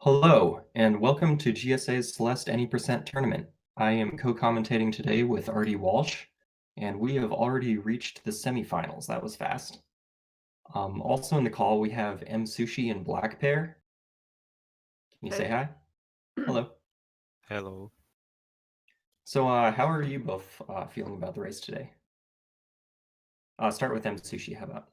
Hello, and welcome to GSA's Celeste Any Tournament. I am co-commentating today with RD Walsh, and we have already reached the semifinals. That was fast. Also in the call, we have Msushi and blackpear. Can you say hi? Hello. Hello. So, how are you both feeling about the race today? Start with Msushi, how about?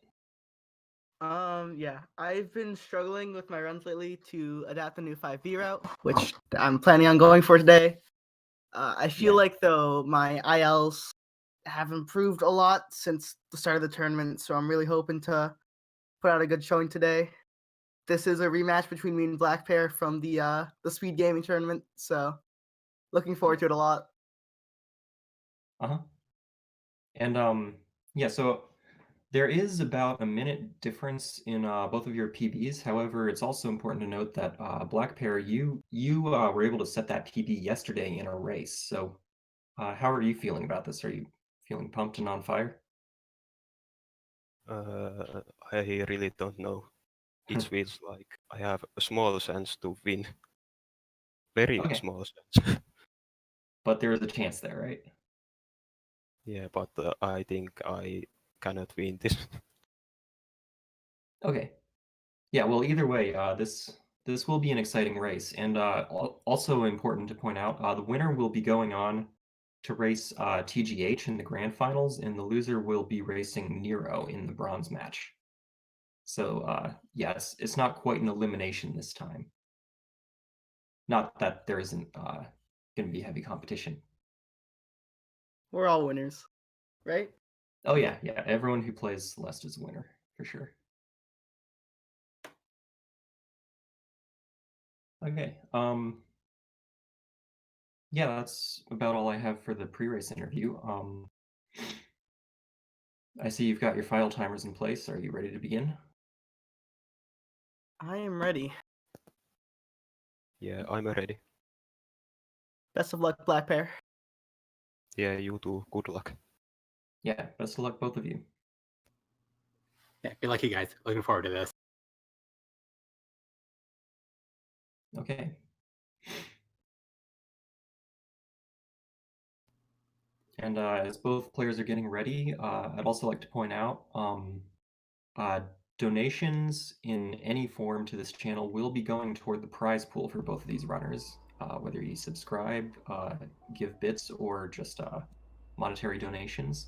Yeah, I've been struggling with my runs lately to adapt the new 5B route, which I'm planning on going for today. I feel like, though, my ILs have improved a lot since the start of the tournament, so I'm really hoping to put out a good showing today. This is a rematch between me and blackpear from the speed gaming tournament, so looking forward to it a lot. And yeah, so there is about a minute difference in both of your PBs. However, it's also important to note that blackpear, you were able to set that PB yesterday in a race. So how are you feeling about this? Are you feeling pumped and on fire? I really don't know. It feels like I have a small chance to win. Very small chance. But there is a chance there, right? Yeah, but I think I cannot win this. Okay. Yeah, well, either way, this will be an exciting race. And also important to point out, the winner will be going on to race TGH in the grand finals, and the loser will be racing Nero in the bronze match. So yes, it's not quite an elimination this time. Not that there isn't going to be heavy competition. We're all winners, right? Oh yeah, everyone who plays Celeste is a winner, for sure. Okay, yeah, that's about all I have for the pre-race interview. I see you've got your file timers in place. Are you ready to begin? I am ready. Yeah, I'm ready. Best of luck, blackpear. Yeah, you too. Good luck. Yeah, best of luck, both of you. Yeah, good luck, you guys. Looking forward to this. Okay. And as both players are getting ready, I'd also like to point out donations in any form to this channel will be going toward the prize pool for both of these runners, whether you subscribe, give bits, or just monetary donations.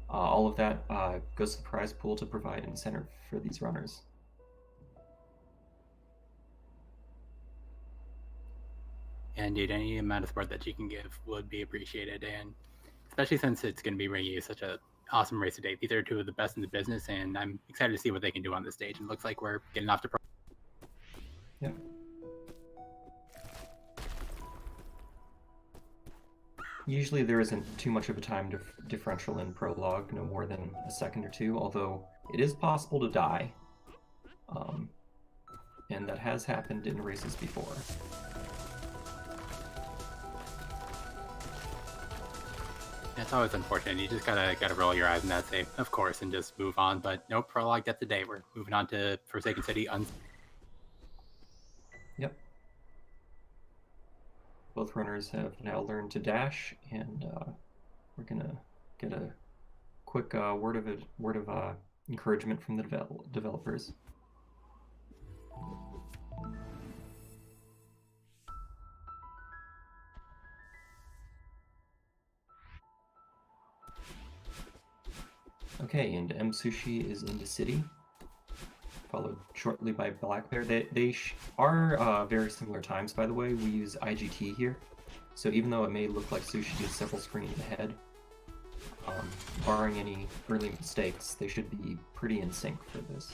All of that goes to the prize pool to provide incentive for these runners. And indeed, any amount of support that you can give would be appreciated, and especially since it's going to be bringing you such an awesome race today. These are two of the best in the business, and I'm excited to see what they can do on this stage. It looks like we're getting off to. Yeah. Usually there isn't too much of a time differential in prologue, no more than a second or two, although it is possible to die. And that has happened in races before. It's always unfortunate. You just gotta roll your eyes and that say, of course, and just move on. But no prologue death today. We're moving on to Forsaken City. Yep. Both runners have now learned to dash, and we're gonna get a quick word of encouragement from the developers. Okay, and Msushi is in the city, followed shortly by blackpear. They are very similar times, by the way. We use IGT here, so even though it may look like Sushi is several screens ahead, barring any early mistakes, they should be pretty in sync for this.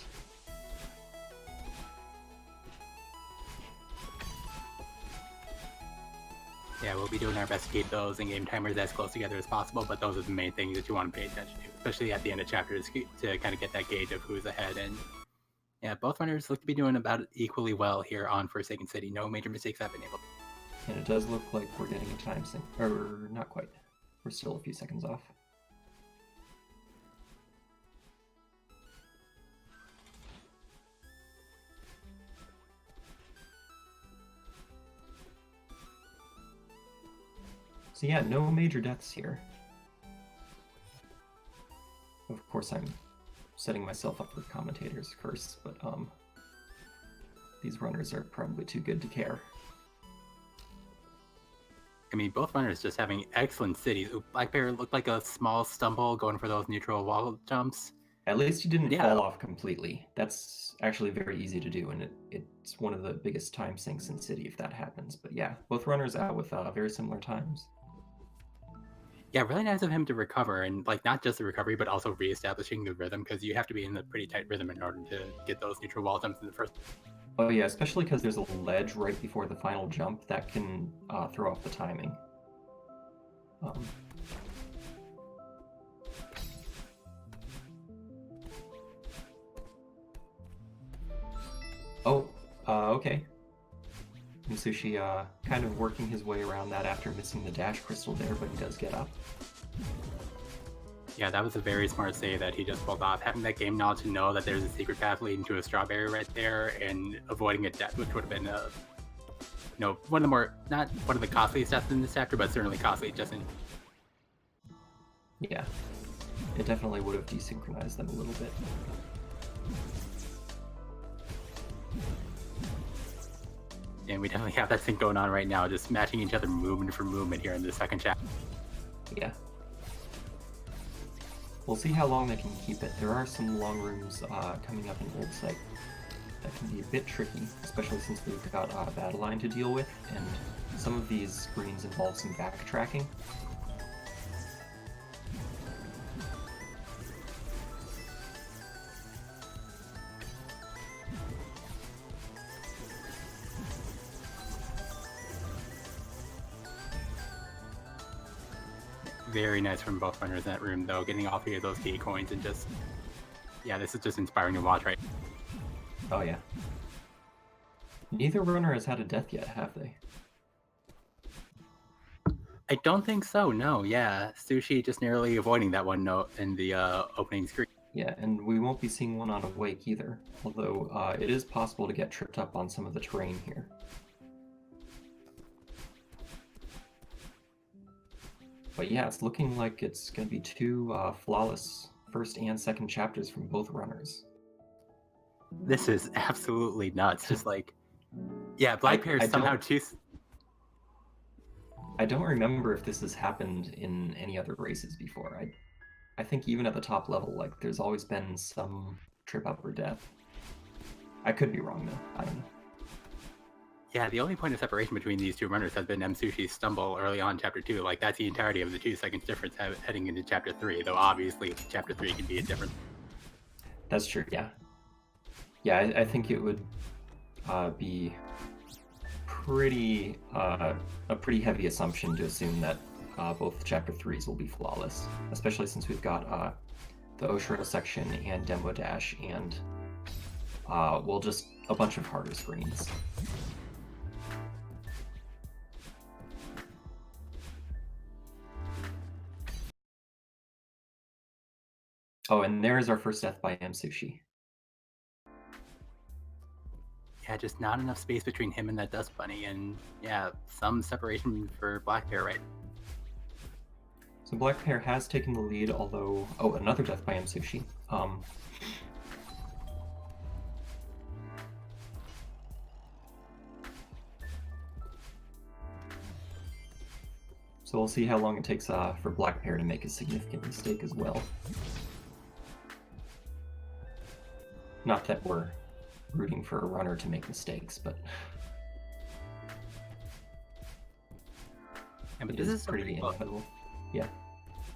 Yeah, we'll be doing our best to keep those in-game timers as close together as possible, but those are the main things that you want to pay attention to, especially at the end of chapters to kind of get that gauge of who's ahead. And yeah, both runners look to be doing about equally well here on Forsaken City. No major mistakes have been able to. And it does look like we're getting a time sync, or not quite. We're still a few seconds off. So yeah, no major deaths here. Of course, I'm setting myself up for commentators curse, but these runners are probably too good to care. I mean, both runners just having excellent cities. Ooh, blackpear looked like a small stumble going for those neutral wall jumps. At least he didn't fall off completely. That's actually very easy to do, and it's one of the biggest time sinks in City if that happens. But yeah, both runners out with very similar times. Yeah, really nice of him to recover, and like not just the recovery, but also reestablishing the rhythm, because you have to be in a pretty tight rhythm in order to get those neutral wall jumps in the first. Oh yeah, especially because there's a ledge right before the final jump that can throw off the timing. Okay. Msushi kind of working his way around that after missing the dash crystal there, but he does get up. Yeah, that was a very smart save that he just pulled off. Having that game knowledge to know that there's a secret path leading to a strawberry right there, and avoiding a death, which would have been, one of the more, not one of the costliest deaths in this chapter, but certainly costly just in. Yeah, it definitely would have desynchronized them a little bit. And we definitely have that sync going on right now, just matching each other movement for movement here in the second chapter. Yeah. We'll see how long they can keep it. There are some long rooms coming up in Old Site that can be a bit tricky, especially since we've got a battle line to deal with, and some of these screens involve some backtracking. Very nice from both runners in that room, though, getting all 3 of those key coins and just, yeah, this is just inspiring to watch, right? Oh yeah. Neither runner has had a death yet, have they? I don't think so, no, yeah. Sushi just narrowly avoiding that one note in the opening screen. Yeah, and we won't be seeing one on Awake either, although it is possible to get tripped up on some of the terrain here. But yeah, it's looking like it's going to be 2 flawless first and second chapters from both runners. This is absolutely nuts. Just like, yeah, blackpear is somehow too. I don't remember if this has happened in any other races before. I think even at the top level, like, there's always been some trip up or death. I could be wrong though. I don't know. Yeah, the only point of separation between these 2 runners has been Msushi's stumble early on in Chapter 2. Like, that's the entirety of the 2 seconds difference heading into Chapter 3, though obviously Chapter 3 can be a different. That's true, yeah. Yeah, I think it would be a pretty heavy assumption to assume that both Chapter 3s will be flawless, especially since we've got the Oshiro section and Demo Dash and, well, just a bunch of harder screens. Oh, and there is our first death by Msushi. Yeah, just not enough space between him and that Dust Bunny, and yeah, some separation for blackpear, right? So blackpear has taken the lead, although... Oh, another death by Msushi. So we'll see how long it takes for blackpear to make a significant mistake as well. Not that we're rooting for a runner to make mistakes, but... Yeah, but this is pretty inevitable. Yeah.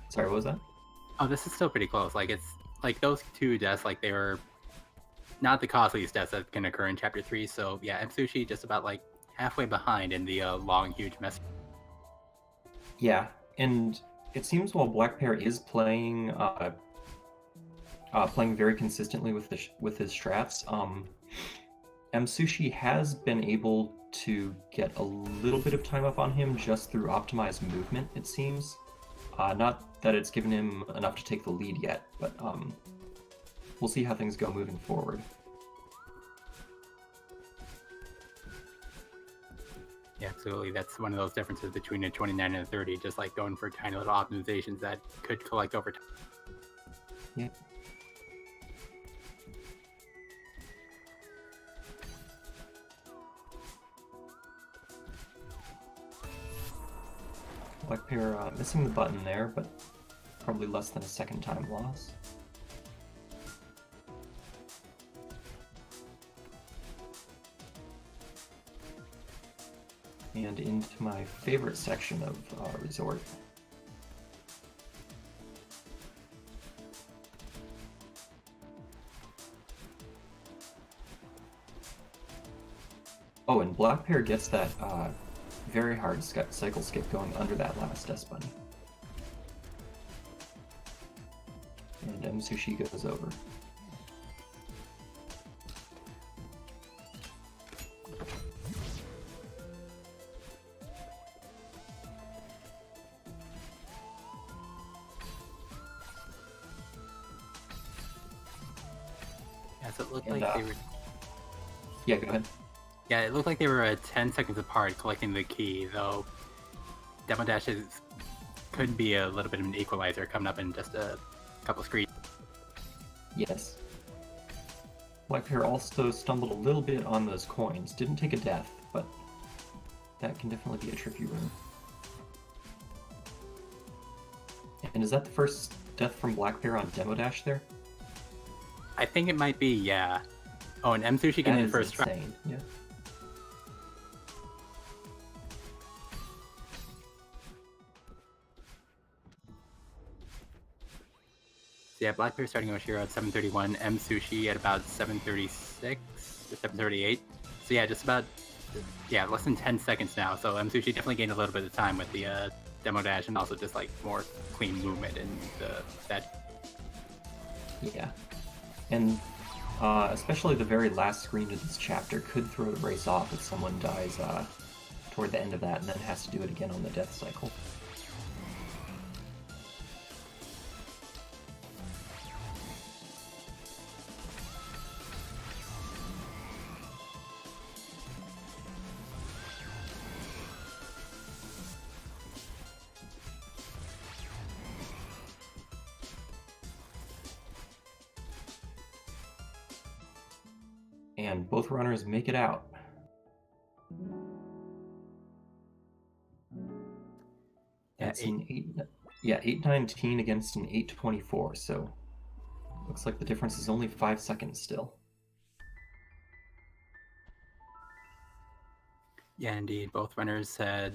Sorry, what was that? Oh, this is still pretty close. Like, it's like those 2 deaths, like, they were not the costliest deaths that can occur in Chapter 3. So yeah, Msushi just about like halfway behind in the long, huge mess. Yeah, and it seems while blackpear is playing playing very consistently with his strats, Msushi has been able to get a little bit of time up on him just through optimized movement, it seems. Not that it's given him enough to take the lead yet, but we'll see how things go moving forward. Yeah, absolutely. That's one of those differences between a 29 and a 30, just like going for tiny little optimizations that could collect over time. Yep. Blackpear missing the button there, but probably less than a second time loss. And into my favorite section of Resort. Oh, and Blackpear gets that very hard cycle skip going under that last S bunny. And Msushi goes over. Yeah, so it looked And, like they were. Yeah, go ahead. Yeah, it looked like they were 10 seconds apart collecting the key, though Demo Dashes could be a little bit of an equalizer coming up in just a couple screens. Yes. Blackpear also stumbled a little bit on those coins. Didn't take a death, but that can definitely be a tricky room. And is that the first death from Blackpear on Demo Dash there? I think it might be, yeah. Oh, and Msushi getting in first try. Insane. Yeah. So yeah, Blackpear starting Oshiro at 7:31, Msushi at about 7:36 or 7:38. So yeah, just about, yeah, less than 10 seconds now. So Msushi definitely gained a little bit of time with the Demo Dash and also just like more clean movement and that. Yeah. And especially the very last screen of this chapter could throw the race off if someone dies toward the end of that and then has to do it again on the death cycle. And both runners make it out. That's an 819 against an 824, so looks like the difference is only 5 seconds still. Yeah, indeed. Both runners had,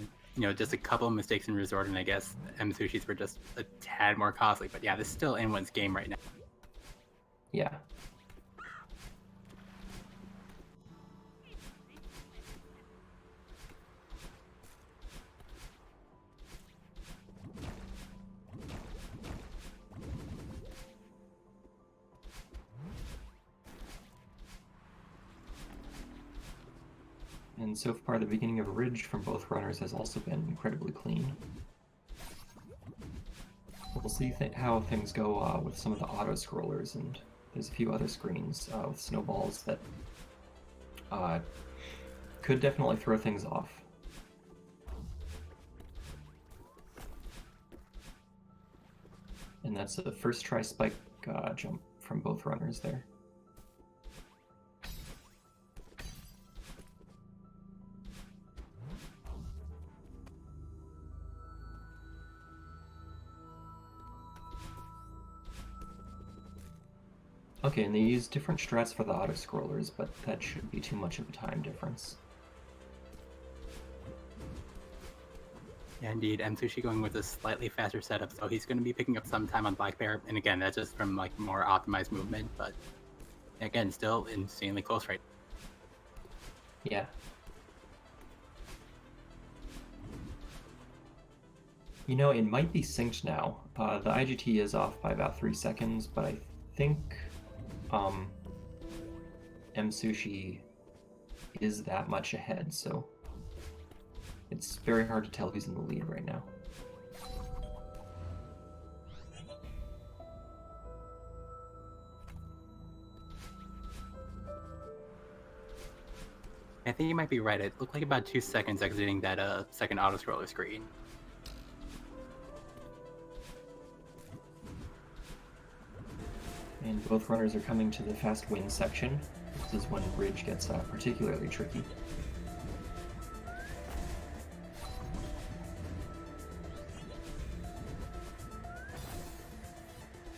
just a couple of mistakes in Resort, and I guess Msushi's were just a tad more costly. But yeah, this is still anyone's game right now. Yeah. And so far, the beginning of a ridge from both runners has also been incredibly clean. We'll see how things go with some of the auto-scrollers, and there's a few other screens with snowballs that could definitely throw things off. And that's a first try spike jump from both runners there. Okay, and they use different strats for the auto-scrollers, but that shouldn't be too much of a time difference. Yeah, indeed. Msushi going with a slightly faster setup, so he's going to be picking up some time on Blackpear. And again, that's just from like more optimized movement, but again, still insanely close right now. Yeah. You know, it might be synced now. The IGT is off by about 3 seconds, but I think Msushi is that much ahead, so it's very hard to tell who's in the lead right now. I think you might be right. It looked like about 2 seconds exiting that second auto-scroller screen. And both runners are coming to the fast win section. This is when bridge gets particularly tricky.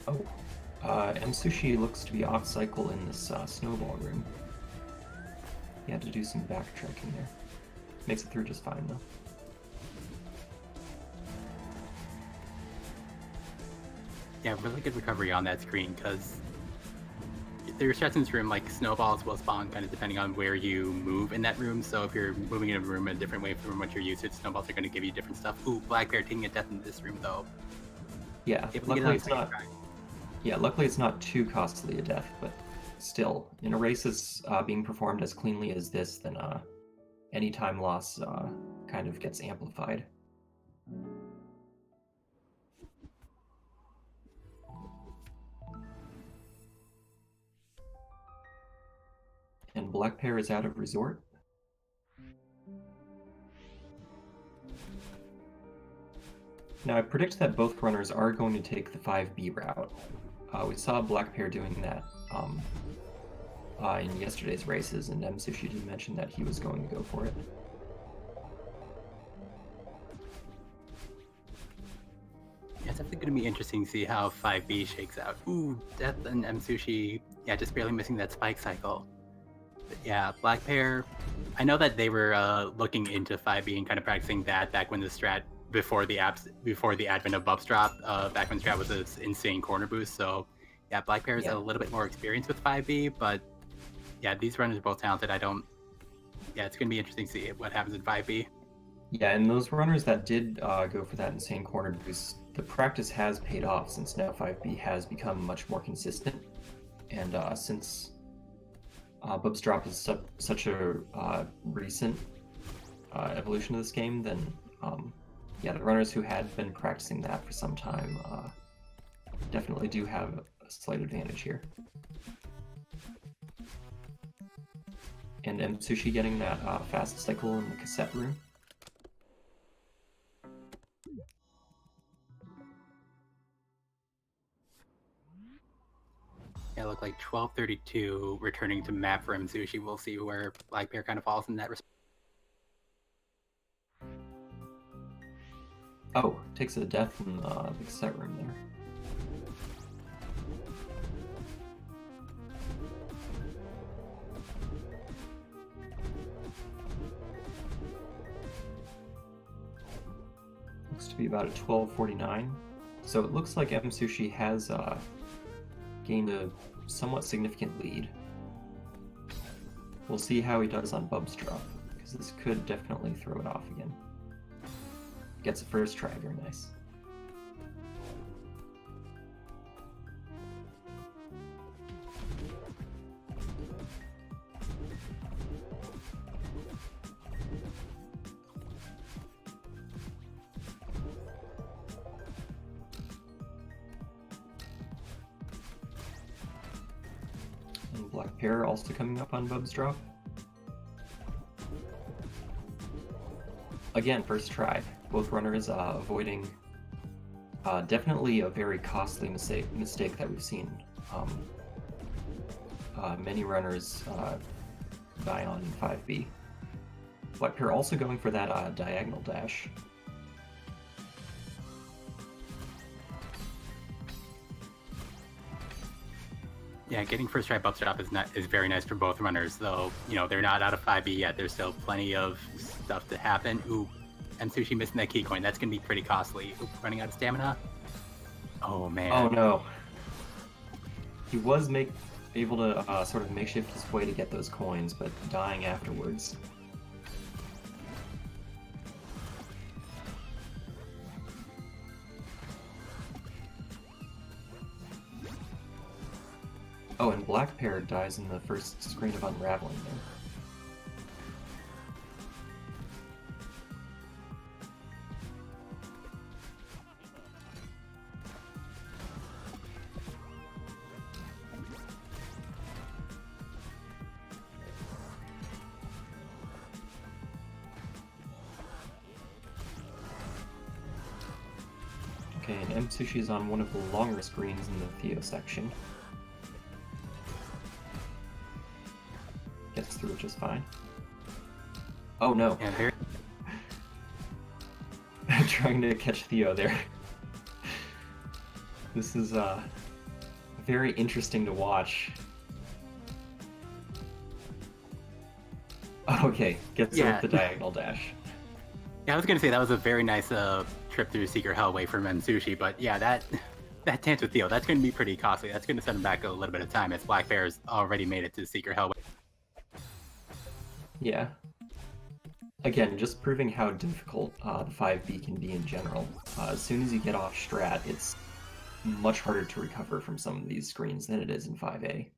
Oh, Msushi looks to be off cycle in this snowball room. He had to do some backtracking there. Makes it through just fine though. Yeah, really good recovery on that screen, because there's shots in this room like snowballs will spawn kind of depending on where you move in that room. So if you're moving in a room in a different way from what you're used to, snowballs are going to give you different stuff. Ooh, blackpear taking a death in this room though. Yeah, luckily it's not. Yeah, luckily it's not too costly a death, but still, in a race that's being performed as cleanly as this, then any time loss kind of gets amplified. And blackpear is out of resort. Now I predict that both runners are going to take the 5B route. We saw blackpear doing that in yesterday's races, and Msushi did mention that he was going to go for it. Yeah, it's definitely going to be interesting to see how 5B shakes out. Ooh, Death and Msushi, yeah, just barely missing that spike cycle. But yeah, blackpear, I know that they were looking into 5B and kind of practicing that back when the strat, before the advent of Bubs Drop, back when strat was an insane corner boost. So yeah, blackpear has a little bit more experience with 5B, but yeah, these runners are both talented. Yeah, it's going to be interesting to see what happens in 5B. Yeah, and those runners that did go for that insane corner boost, the practice has paid off since now 5B has become much more consistent. And since Bubs Drop is such a recent evolution of this game, then yeah, the runners who had been practicing that for some time definitely do have a slight advantage here. And Msushi getting that fast cycle in the cassette room. Yeah, look like 12:32 returning to map for Msushi. We'll see where blackpear kind of falls in that respect. Oh, takes a death in the cassette room there. Looks to be about a 12:49. So it looks like Msushi has gained a somewhat significant lead. We'll see how he does on Bubs Drop, because this could definitely throw it off again. Gets a first try, very nice. And blackpear also coming up on Bubs Drop. Again, first try. Both runners avoiding definitely a very costly mistake that we've seen. Many runners die on 5B. blackpear also going for that diagonal dash. Yeah, getting first try Bubs Drop is very nice for both runners, though, you know, they're not out of 5B yet. There's still plenty of stuff to happen. Ooh, Msushi missing that key coin. That's going to be pretty costly. Ooh, running out of stamina. Oh, man. Oh, no. He was able to sort of makeshift his way to get those coins, but dying afterwards. Oh, and blackpear dies in the first screen of unraveling there. Okay, and Msushi is on one of the longer screens in the Theo section. Gets through it just fine. Oh no. Yeah, very... Trying to catch Theo there. This is very interesting to watch. Okay, gets it with the diagonal dash. Yeah, I was gonna say that was a very nice trip through Secret Hellway for Msushi, but yeah, that dance with Theo, that's gonna be pretty costly. That's gonna set him back a little bit of time as blackpear's already made it to Secret Hellway. Yeah. Again, just proving how difficult the 5B can be in general. As soon as you get off strat, it's much harder to recover from some of these screens than it is in 5A.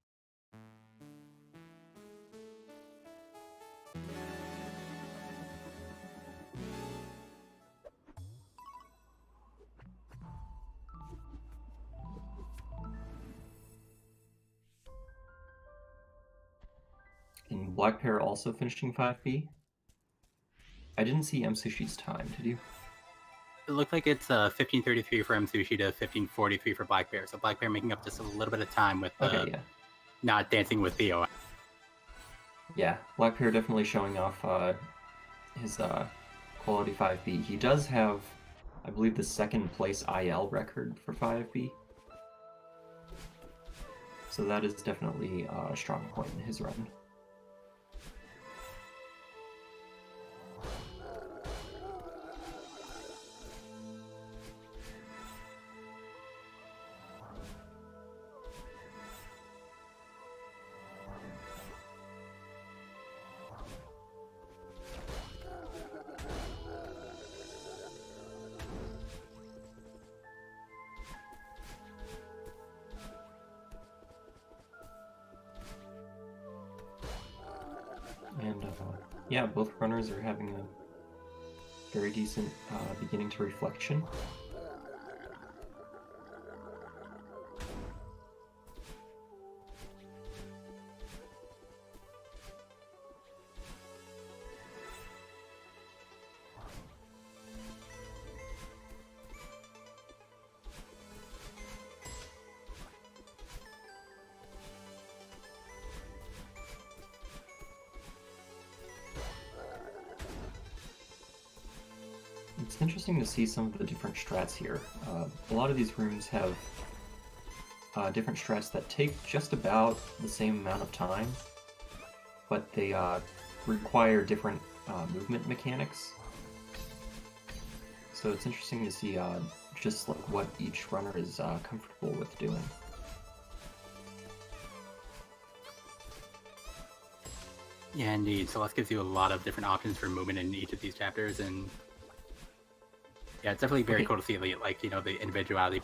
And blackpear also finishing 5B? I didn't see Msushi's time, did you? It looked like it's 15:33 for Msushi to 15:43 for blackpear, so blackpear making up just a little bit of time with not dancing with Theo. Yeah, blackpear definitely showing off his quality 5B. He does have, I believe, the second place IL record for 5B. So that is definitely a strong point in his run. And yeah, both runners are having a very decent beginning to reflection. It's interesting to see some of the different strats here. A lot of these rooms have different strats that take just about the same amount of time, but they require different movement mechanics. So it's interesting to see just like what each runner is comfortable with doing. Yeah, indeed. Celeste gives you a lot of different options for movement in each of these chapters, and yeah, it's definitely very cool to see, like, you know, the individuality.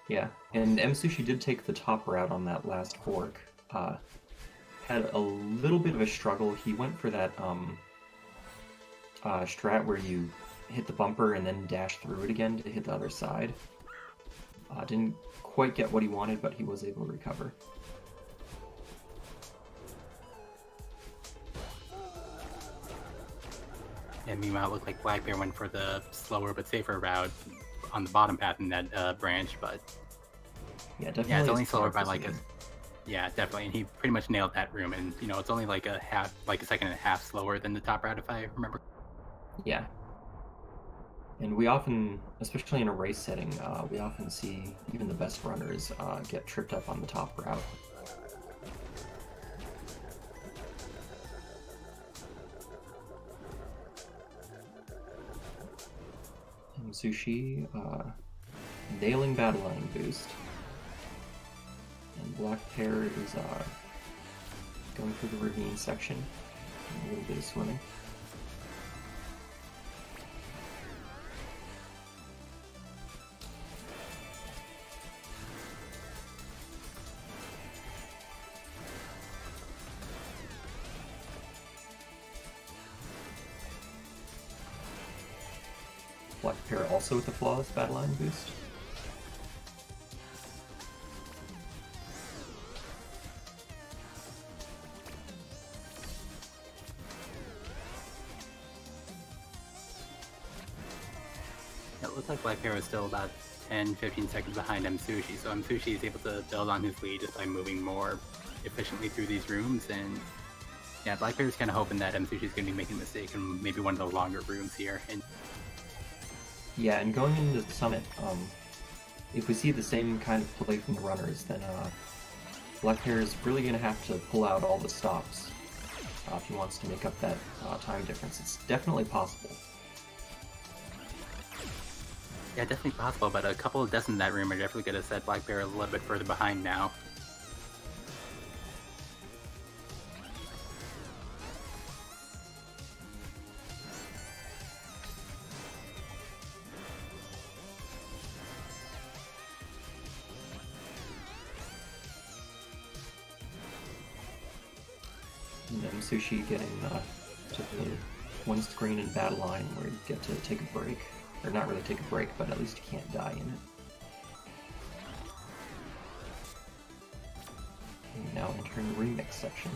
Yeah, and Msushi did take the top route on that last fork. Had a little bit of a struggle. He went for that strat where you hit the bumper and then dash through it again to hit the other side. Didn't quite get what he wanted, but he was able to recover. And meanwhile, it looked like blackpear went for the slower but safer route on the bottom path in that branch, but yeah, definitely. Yeah, it's only slower by like yeah, definitely, and he pretty much nailed that room, and you know, it's only like a second and a half slower than the top route if I remember. Yeah. And we often, especially in a race setting, we often see even the best runners get tripped up on the top route. Msushi nailing battle line boost. And blackpear is going through the ravine section. A little bit of swimming. Blackpear also with the flawless battle line boost. it looks like blackpear was still about 10-15 seconds behind Msushi, so Msushi is able to build on his lead just by moving more efficiently through these rooms, and yeah, blackpear is kind of hoping that Msushi is going to be making a mistake in maybe one of the longer rooms here. And yeah, and going into the summit, if we see the same kind of play from the runners, then blackpear is really going to have to pull out all the stops if he wants to make up that time difference. It's definitely possible. yeah, definitely possible, but a couple of deaths in that room are definitely going to set blackpear a little bit further behind now. And then Msushi getting to the one screen in battle line where you get to take a break. Or not really take a break, but at least you can't die in it. And now entering the remix section.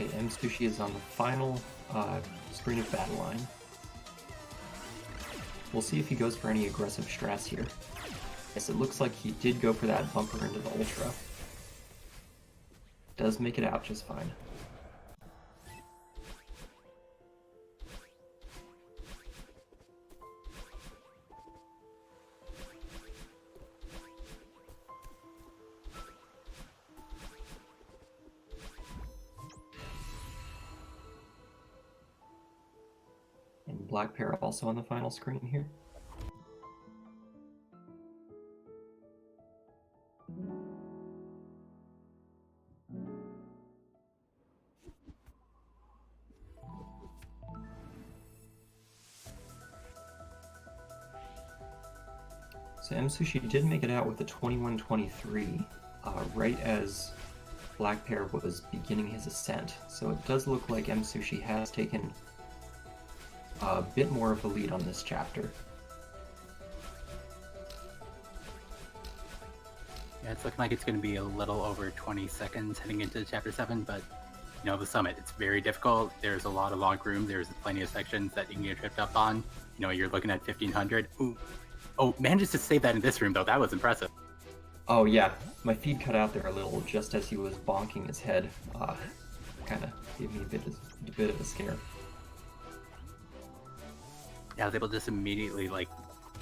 Okay, Msushi is on the final screen of battle line. We'll see if he goes for any aggressive strats here. Yes, it looks like he did go for that bumper into the Ultra. Does make it out just fine. Blackpear also on the final screen here. So Msushi did make it out with a 21-23 right as blackpear was beginning his ascent. So it does look like Msushi has taken a bit more of a lead on this chapter. Yeah, it's looking like it's going to be a little over 20 seconds heading into Chapter 7, but, you know, the summit, it's very difficult. There's a lot of long rooms. There's plenty of sections that you can get tripped up on. You know, you're looking at 1500. Ooh. Oh, manages to save that in this room, though. That was impressive. Oh, yeah. My feed cut out there a little just as he was bonking his head. Kind of gave me a bit of a scare. Yeah, I was able to just immediately, like,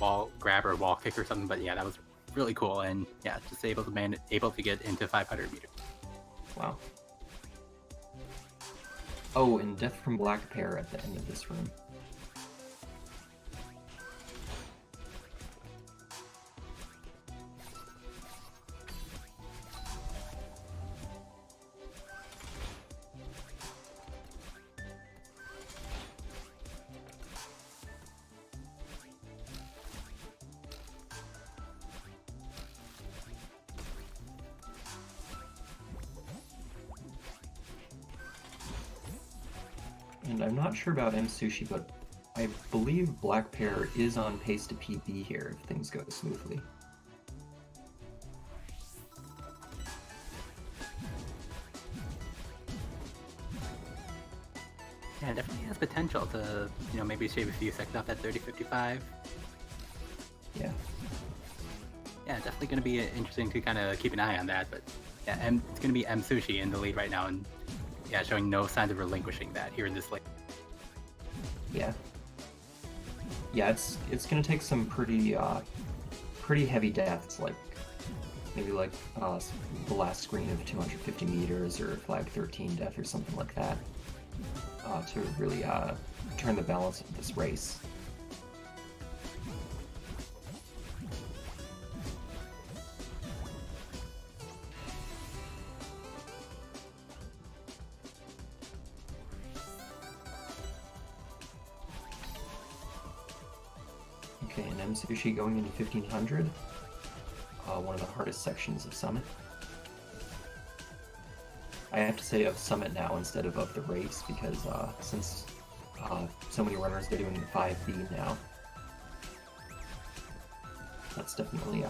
wall grab or wall kick or something, but yeah, that was really cool, and yeah, just able to get into 500 meters. Wow. Oh, and death from blackpear at the end of this room. And I'm not sure about Msushi, but I believe blackpear is on pace to PB here if things go smoothly. Yeah, it definitely has potential to, you know, maybe shave a few seconds off that 30-55. Yeah. Yeah, definitely going to be interesting to kind of keep an eye on that, but yeah, it's going to be Msushi in the lead right now, and yeah, showing no signs of relinquishing that here in this lane. Yeah. Yeah, it's gonna take some pretty heavy deaths, like maybe like the last screen of 250 meters or flag 13 death or something like that, to really turn the balance of this race. Okay, and Msushi going into 1500. one of the hardest sections of Summit. I have to say of Summit now instead of the race, because since so many runners are doing the 5B now, that's definitely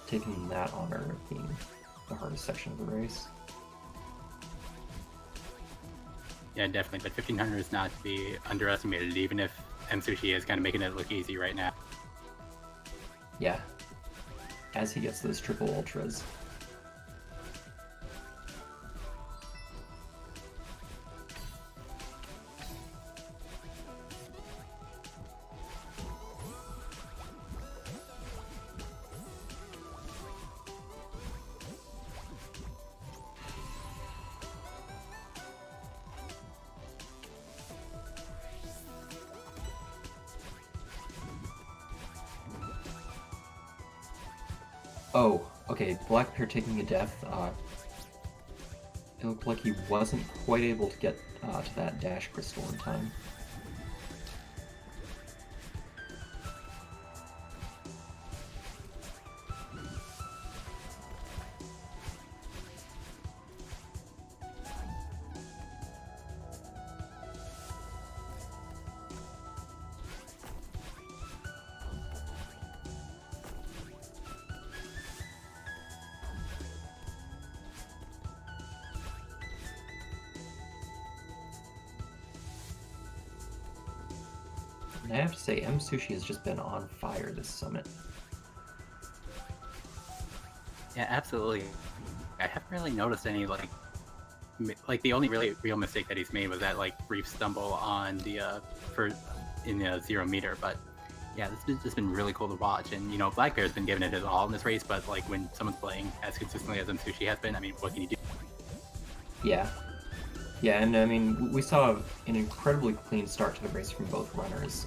taking that honor of being the hardest section of the race. Yeah, definitely, but 1500 is not to be underestimated, even if Msushi is kind of making it look easy right now. Yeah, as he gets those triple ultras. Oh, okay, blackpear taking a death. It looked like he wasn't quite able to get to that dash crystal in time. And I have to say, Msushi has just been on fire this summit. Yeah, absolutely. I haven't really noticed any like the only really real mistake that he's made was that like brief stumble on the in the 0 meter. But yeah, this has just been really cool to watch. And you know, blackpear's been giving it his all in this race. But like when someone's playing as consistently as Msushi has been, I mean, what can you do? Yeah. Yeah, and I mean, we saw an incredibly clean start to the race from both runners,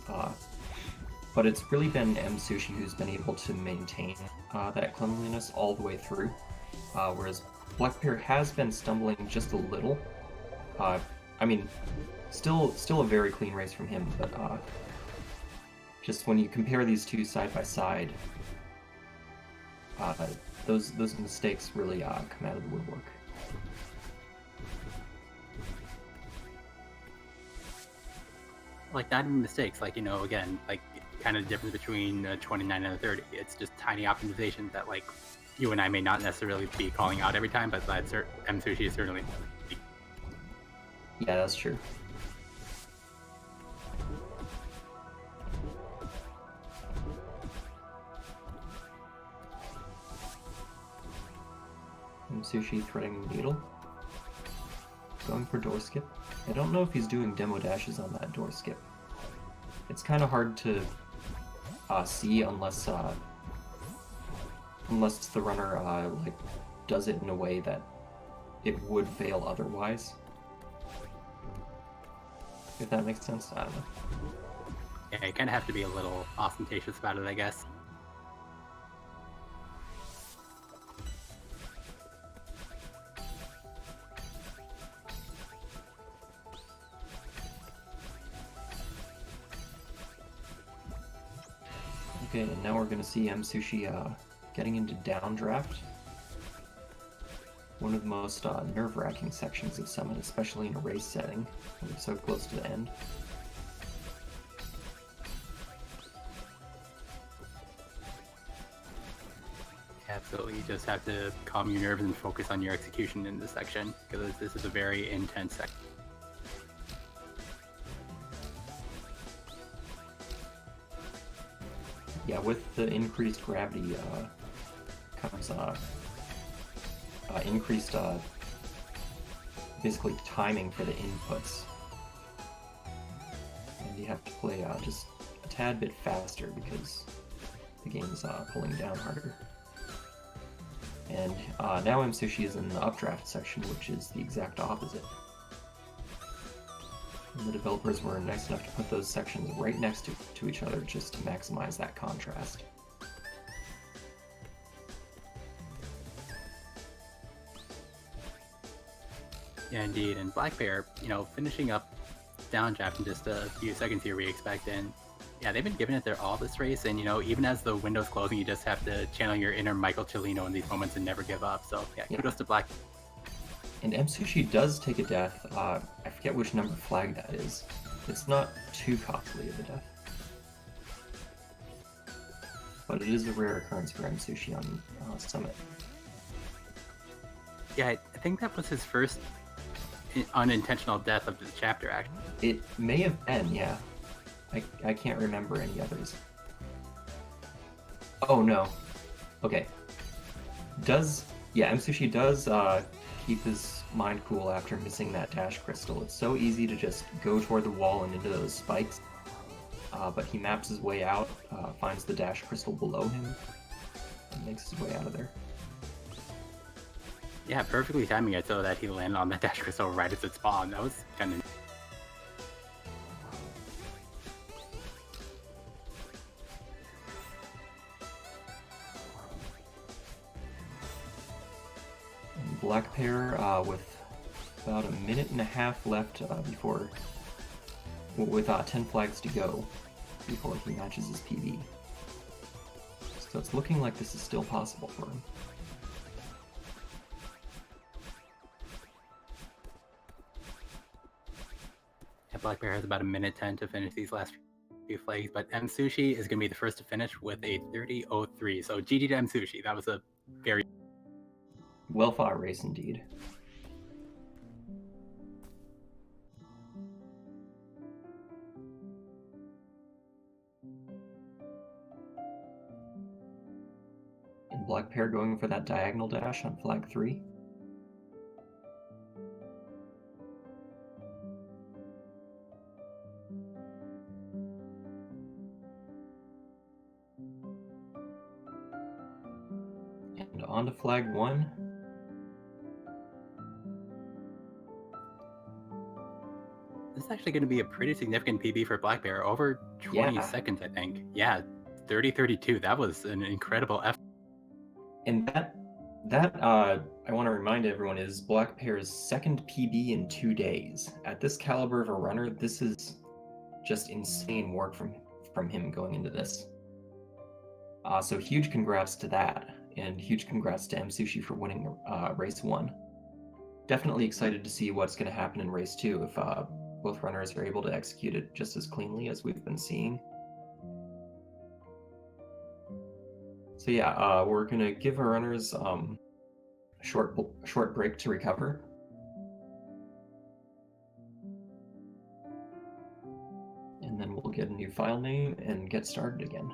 but it's really been Msushi who's been able to maintain that cleanliness all the way through, whereas blackpear has been stumbling just a little. I mean, still a very clean race from him, but just when you compare these two side by side, those mistakes really come out of the woodwork. Like not even mistakes, like, you know, again, like kind of the difference between a 29 and a 30. It's just tiny optimizations that like you and I may not necessarily be calling out every time, but that's Msushi is certainly. Yeah, that's true. Msushi threading the needle. Going for door skip. I don't know if he's doing demo dashes on that door skip. It's kind of hard to see unless the runner like does it in a way that it would fail otherwise. If that makes sense, I don't know. Yeah, you kind of have to be a little ostentatious about it, I guess. Okay, and now we're going to see Msushi getting into downdraft. One of the most nerve-wracking sections of Summit, especially in a race setting, when you're so close to the end. Absolutely, you just have to calm your nerves and focus on your execution in this section, because this is a very intense section. Yeah, with the increased gravity comes increased basically timing for the inputs, and you have to play just a tad bit faster because the game's pulling down harder. And now Msushi is in the updraft section, which is the exact opposite. And the developers were nice enough to put those sections right next to each other just to maximize that contrast. Yeah, indeed. And blackpear, you know, finishing up downdraft in just a few seconds here, we expect. And Yeah, they've been giving it their all this race, and even as the window's closing, you just have to channel your inner Michael Cellino in these moments and never give up. So yeah, kudos to Black. And Msushi does take a death. I forget which number flag that is. It's not too costly of a death. But it is a rare occurrence for Msushi on Summit. Yeah, I think that was his first unintentional death of the chapter, actually. It may have been, yeah. I can't remember any others. Oh, no. Okay. Msushi does keep his mind cool after missing that dash crystal. It's so easy to just go toward the wall and into those spikes. But he maps his way out, finds the dash crystal below him, and makes his way out of there. Yeah, perfectly timing it so that he landed on that dash crystal right as it spawned. That was kind of... Blackpear with about a minute and a half left with 10 flags to go before he matches his PB. So it's looking like this is still possible for him. Yeah, Blackpear has about a minute 10 to finish these last few flags, but Msushi is going to be the first to finish with a 30:03. So GG to Msushi. That was a very... well fought race indeed. And Blackpear going for that diagonal dash on flag 3. And on to flag 1. This is actually going to be a pretty significant PB for Blackpear. Over 20 seconds, I think. Yeah, 30:32. That was an incredible effort. And that I want to remind everyone is Blackpear's second PB in 2 days. At this caliber of a runner, this is just insane work from him going into this. So huge congrats to that, and huge congrats to Msushi for winning race 1. Definitely excited to see what's going to happen in race 2 if both runners are able to execute it just as cleanly as we've been seeing. So yeah, we're gonna give our runners a short break to recover. And then we'll get a new file name and get started again.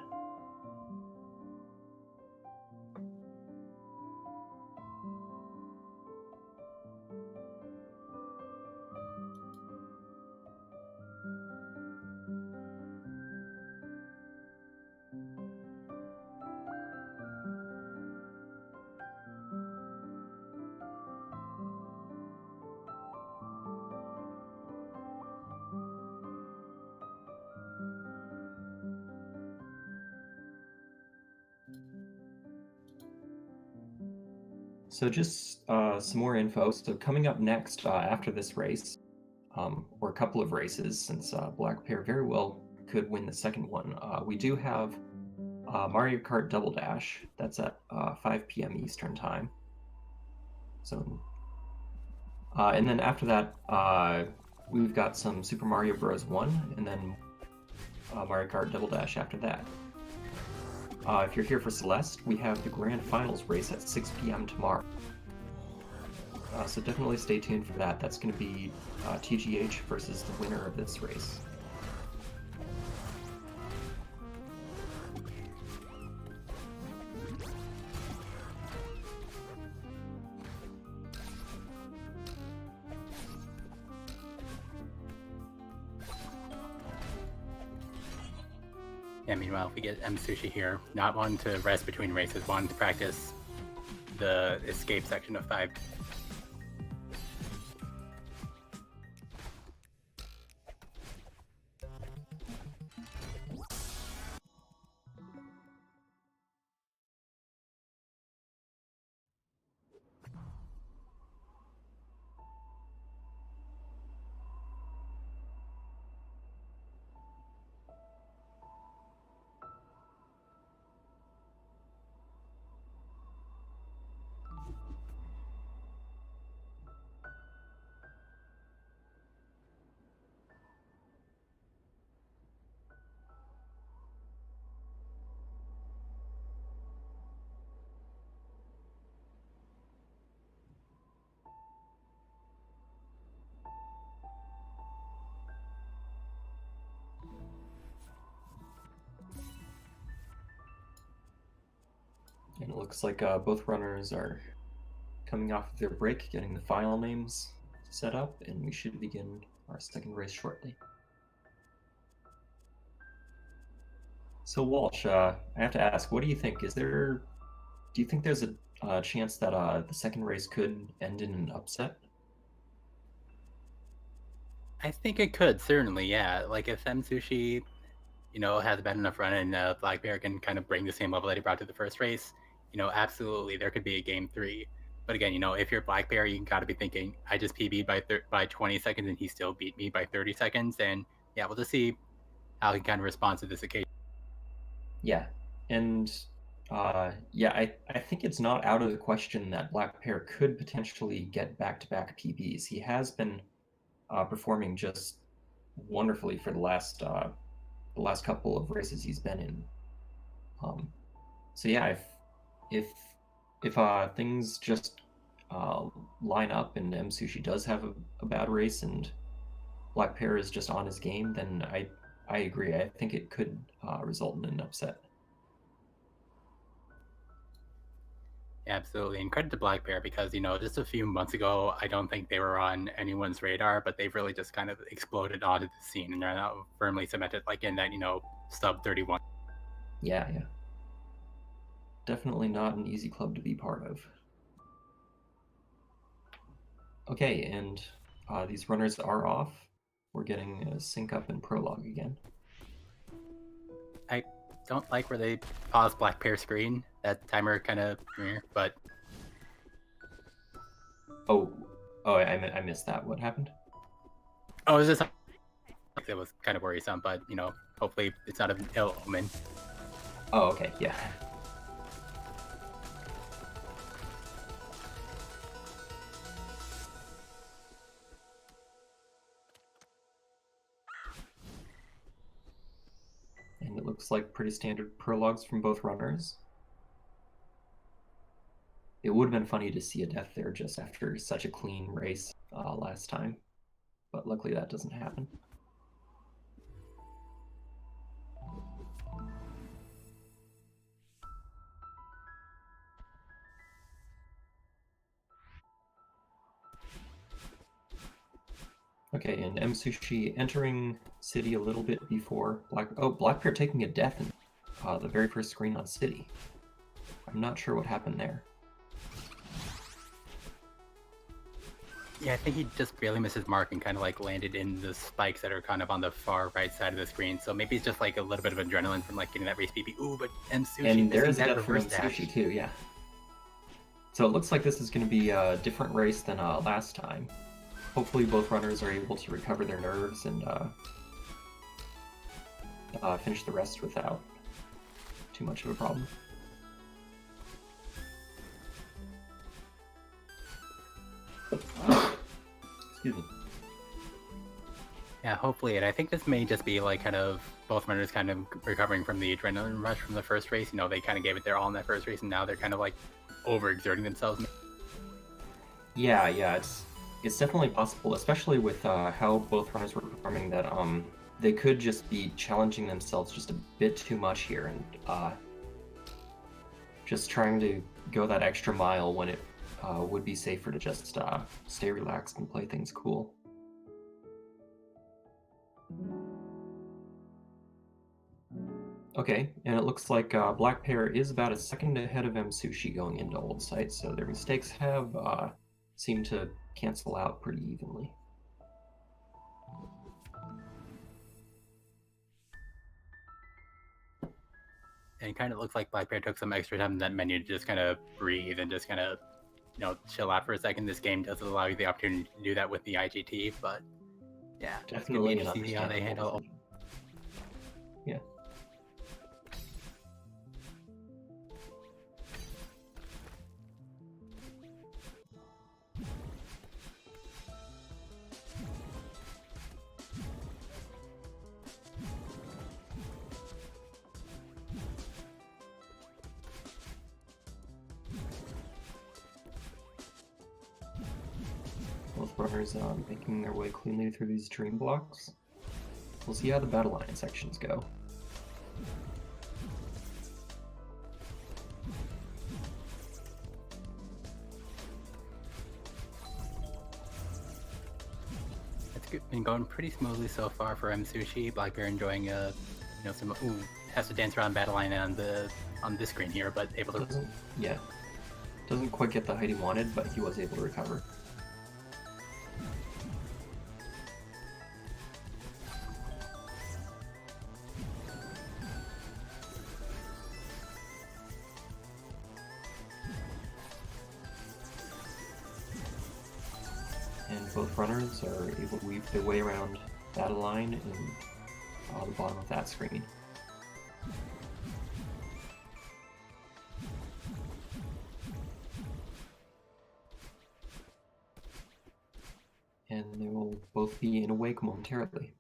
So just some more info. So coming up next after this race, or a couple of races, since Blackpear very well could win the second one, we do have Mario Kart Double Dash. That's at 5 p.m. Eastern Time. So, and then after that, we've got some Super Mario Bros. 1, and then Mario Kart Double Dash after that. If you're here for Celeste, we have the Grand Finals race at 6 p.m. tomorrow. So definitely stay tuned for that. That's going to be TGH versus the winner of this race. Yeah, meanwhile, if we get Msushi here, not one to rest between races, one to practice the escape section of 5. And it looks like both runners are coming off of their break, getting the file names set up, and we should begin our second race shortly. So Walsh, I have to ask, what do you think? Do you think there's a chance that the second race could end in an upset? I think it could, certainly, yeah. Like, if Msushi, has a bad enough run and blackpear can kind of bring the same level that he brought to the first race, absolutely, there could be a game 3. But again, if you're blackpear, you got to be thinking, I just PB'd by 20 seconds and he still beat me by 30 seconds. And yeah, we'll just see how he kind of responds to this occasion. Yeah, and yeah, I think it's not out of the question that blackpear could potentially get back-to-back PBs. He has been performing just wonderfully for the last couple of races he's been in. So yeah, if things just line up and Msushi does have a bad race and blackpear is just on his game, then I agree. I think it could result in an upset. Absolutely, and credit to blackpear because just a few months ago, I don't think they were on anyone's radar, but they've really just kind of exploded onto the scene, and they're now firmly cemented, like in that sub 31. Yeah. Definitely not an easy club to be part of. Okay, and these runners are off. We're getting a sync up in prologue again. I don't like where they pause blackpear screen. That timer kind of but oh, I missed that. What happened? oh, is this? It was kind of worrisome, but hopefully it's not an ill omen. Oh, okay, yeah. And it looks like pretty standard prologues from both runners. It would have been funny to see a death there just after such a clean race last time, but luckily that doesn't happen. Okay, and Msushi entering City a little bit before blackpear taking a death in the very first screen on City. I'm not sure what happened there. Yeah, I think he just barely missed his mark and kind of like landed in the spikes that are kind of on the far right side of the screen. So maybe it's just like a little bit of adrenaline from like getting that race PP. Ooh, but Msushi and there is a that death from reverse dash. Msushi too, yeah. So it looks like this is going to be a different race than last time. Hopefully both runners are able to recover their nerves and finish the rest without too much of a problem. Excuse me. Yeah, hopefully, and I think this may just be like kind of both runners kind of recovering from the adrenaline rush from the first race. They kind of gave it their all in that first race, and now they're kind of like overexerting themselves. Yeah, it's definitely possible, especially with how both runners were performing, that they could just be challenging themselves just a bit too much here and just trying to go that extra mile when it would be safer to just stay relaxed and play things cool. Okay, and it looks like blackpear is about a second ahead of Msushi going into Old Site, so their mistakes have seemed to cancel out pretty evenly. And it kind of looks like blackpear took some extra time in that menu to just kind of breathe and just kind of, chill out for a second. This game does allow you the opportunity to do that with the IGT, but yeah, Definitely it's gonna be interesting to see how they handle. Yeah. Both runners making their way cleanly through these dream blocks. We'll see how the battle line sections go. been going pretty smoothly so far for Msushi. Blackpear enjoying some has to dance around battle line on this screen here, but able to doesn't quite get the height he wanted, but he was able to recover. And both runners are able to weave their way around battle line in the bottom of that screen. And they will both be in a wake momentarily.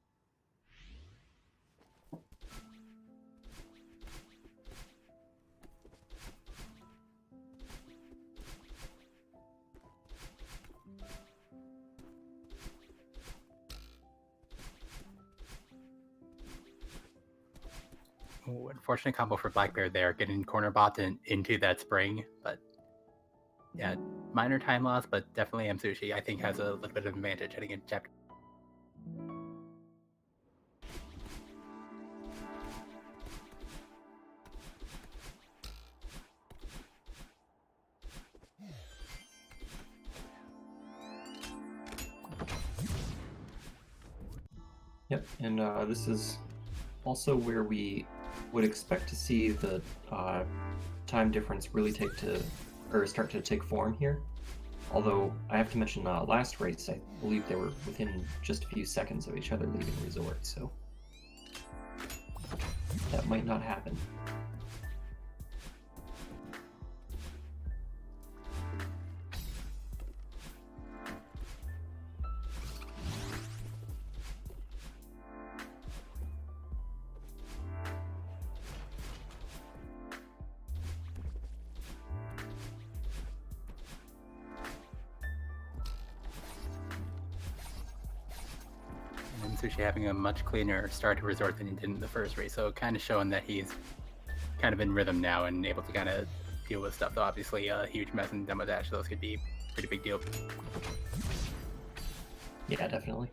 Ooh, unfortunate combo for Blackpear there, getting corner bot into that spring, but yeah, minor time loss, but definitely Msushi I think has a little bit of advantage heading into chapter. Yep, and this is also where we would expect to see the time difference really start to take form here. Although I have to mention last race, I believe they were within just a few seconds of each other leaving resort, so that might not happen. Msushi having a much cleaner start to resort than he did in the first race, so kind of showing that he's kind of in rhythm now and able to kind of deal with stuff. Though obviously a huge mess in demo dash, those could be a pretty big deal. Yeah, definitely.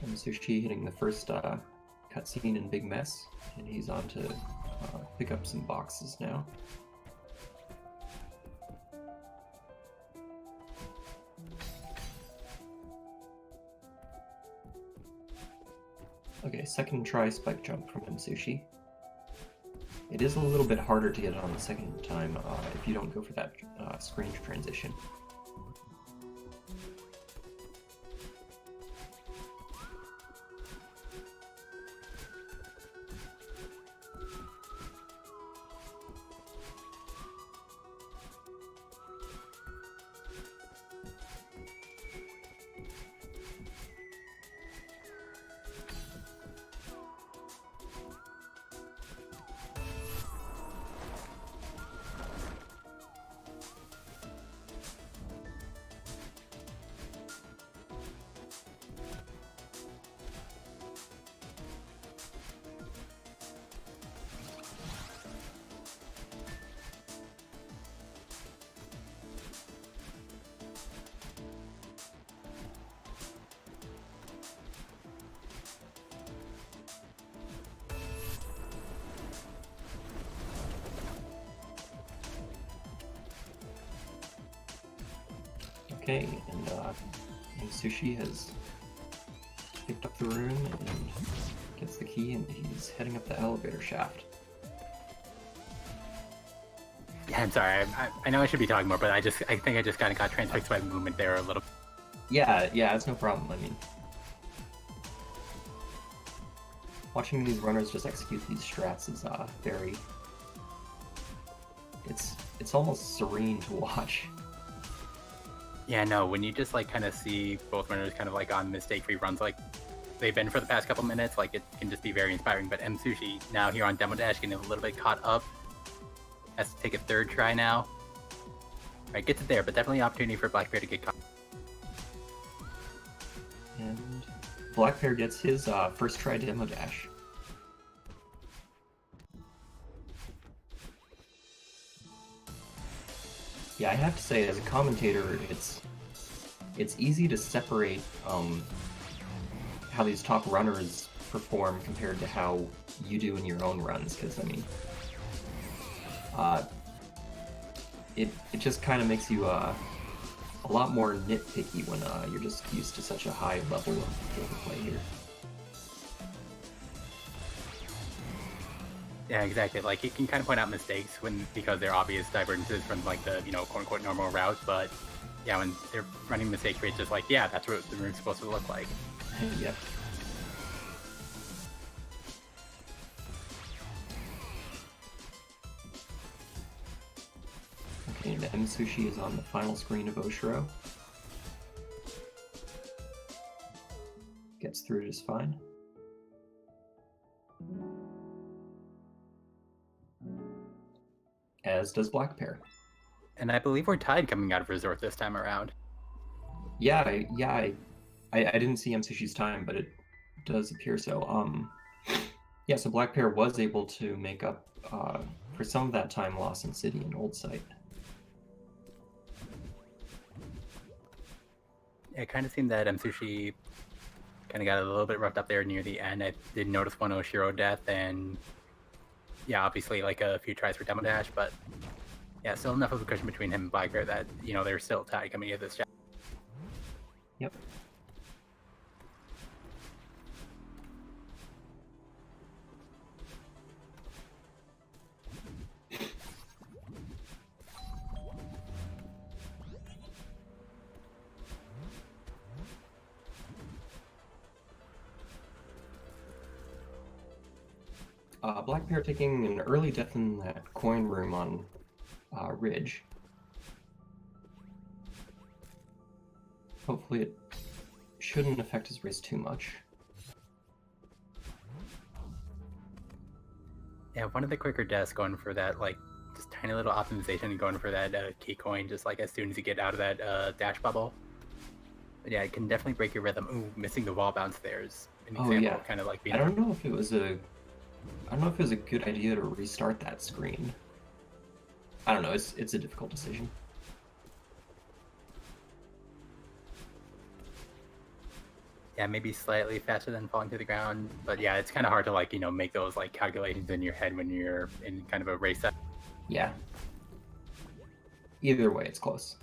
Msushi hitting the first cutscene in Big Mess, and he's on to pick up some boxes now. Okay, second try spike jump from Msushi. It is a little bit harder to get it on the second time if you don't go for that screen transition. Okay, and Msushi has picked up the rune and gets the key, and he's heading up the elevator shaft. Yeah, I'm sorry. I know I should be talking more, but I think I just kind of got transfixed by movement there a little. Yeah, it's no problem. I mean, watching these runners just execute these strats is very. It's almost serene to watch. Yeah, no, when you just like kind of see both runners kind of like on mistake-free runs like they've been for the past couple minutes, like it can just be very inspiring. But Msushi now here on Demo Dash getting a little bit caught up. Has to take a third try now. Alright, gets it there, but definitely an opportunity for Blackpear to get caught. blackpear gets his first try demo dash. Yeah, I have to say, as a commentator, it's easy to separate how these top runners perform compared to how you do in your own runs, because I mean, it just kind of makes you a lot more nitpicky when you're just used to such a high level of gameplay here. Yeah, exactly. Like, you can kind of point out mistakes because they're obvious divergences from like the quote-unquote normal route, but yeah, when they're running mistake rates, just like, yeah, that's what the room's supposed to look like. Yep. Okay, the Msushi is on the final screen of Oshiro. Gets through just fine. As does blackpear. And I believe we're tied coming out of Resort this time around. Yeah, I didn't see Msushi's time, but it does appear so. Yeah, so blackpear was able to make up for some of that time lost in City and Old Site. It kind of seemed that Msushi kind of got a little bit roughed up there near the end. I did notice one Oshiro death, and yeah, obviously like a few tries for demo dash, but yeah, still enough of a cushion between him and blackpear that they're still tied coming into this chapter. Yep. Blackpear taking an early death in that coin room on Ridge. Hopefully it shouldn't affect his race too much. Yeah, one of the quicker deaths going for that, like, just tiny little optimization and going for that key coin just like as soon as you get out of that dash bubble. But yeah, it can definitely break your rhythm. Ooh, missing the wall bounce there is an example of kind of like being... I don't know if it was a good idea to restart that screen. I don't know, it's a difficult decision. Yeah, maybe slightly faster than falling to the ground, but yeah, it's kind of hard to like, make those like calculations in your head when you're in kind of a race set. Yeah. Either way, it's close.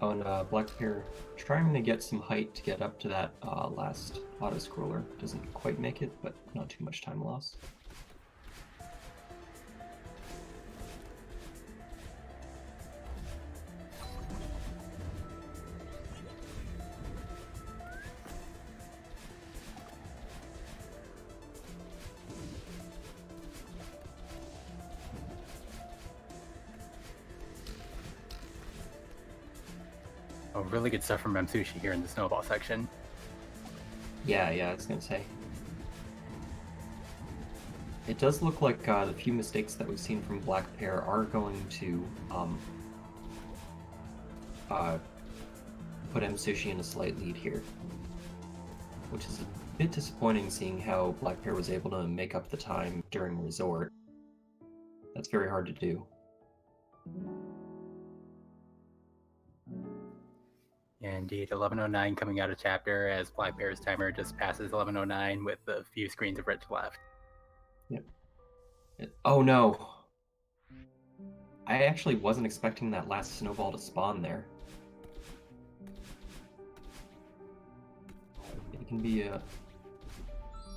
Oh, and blackpear trying to get some height to get up to that last auto-scroller. Doesn't quite make it, but not too much time lost. Oh, really good stuff from Msushi here in the snowball section. Yeah, I was gonna say. It does look like the few mistakes that we've seen from blackpear are going to put Msushi in a slight lead here, which is a bit disappointing seeing how blackpear was able to make up the time during Resort. That's very hard to do. Yeah, indeed, 11:09 coming out of chapter as blackpear's timer just passes 11:09 with a few screens of red left. Yep. Oh no! I actually wasn't expecting that last snowball to spawn there. It can be a...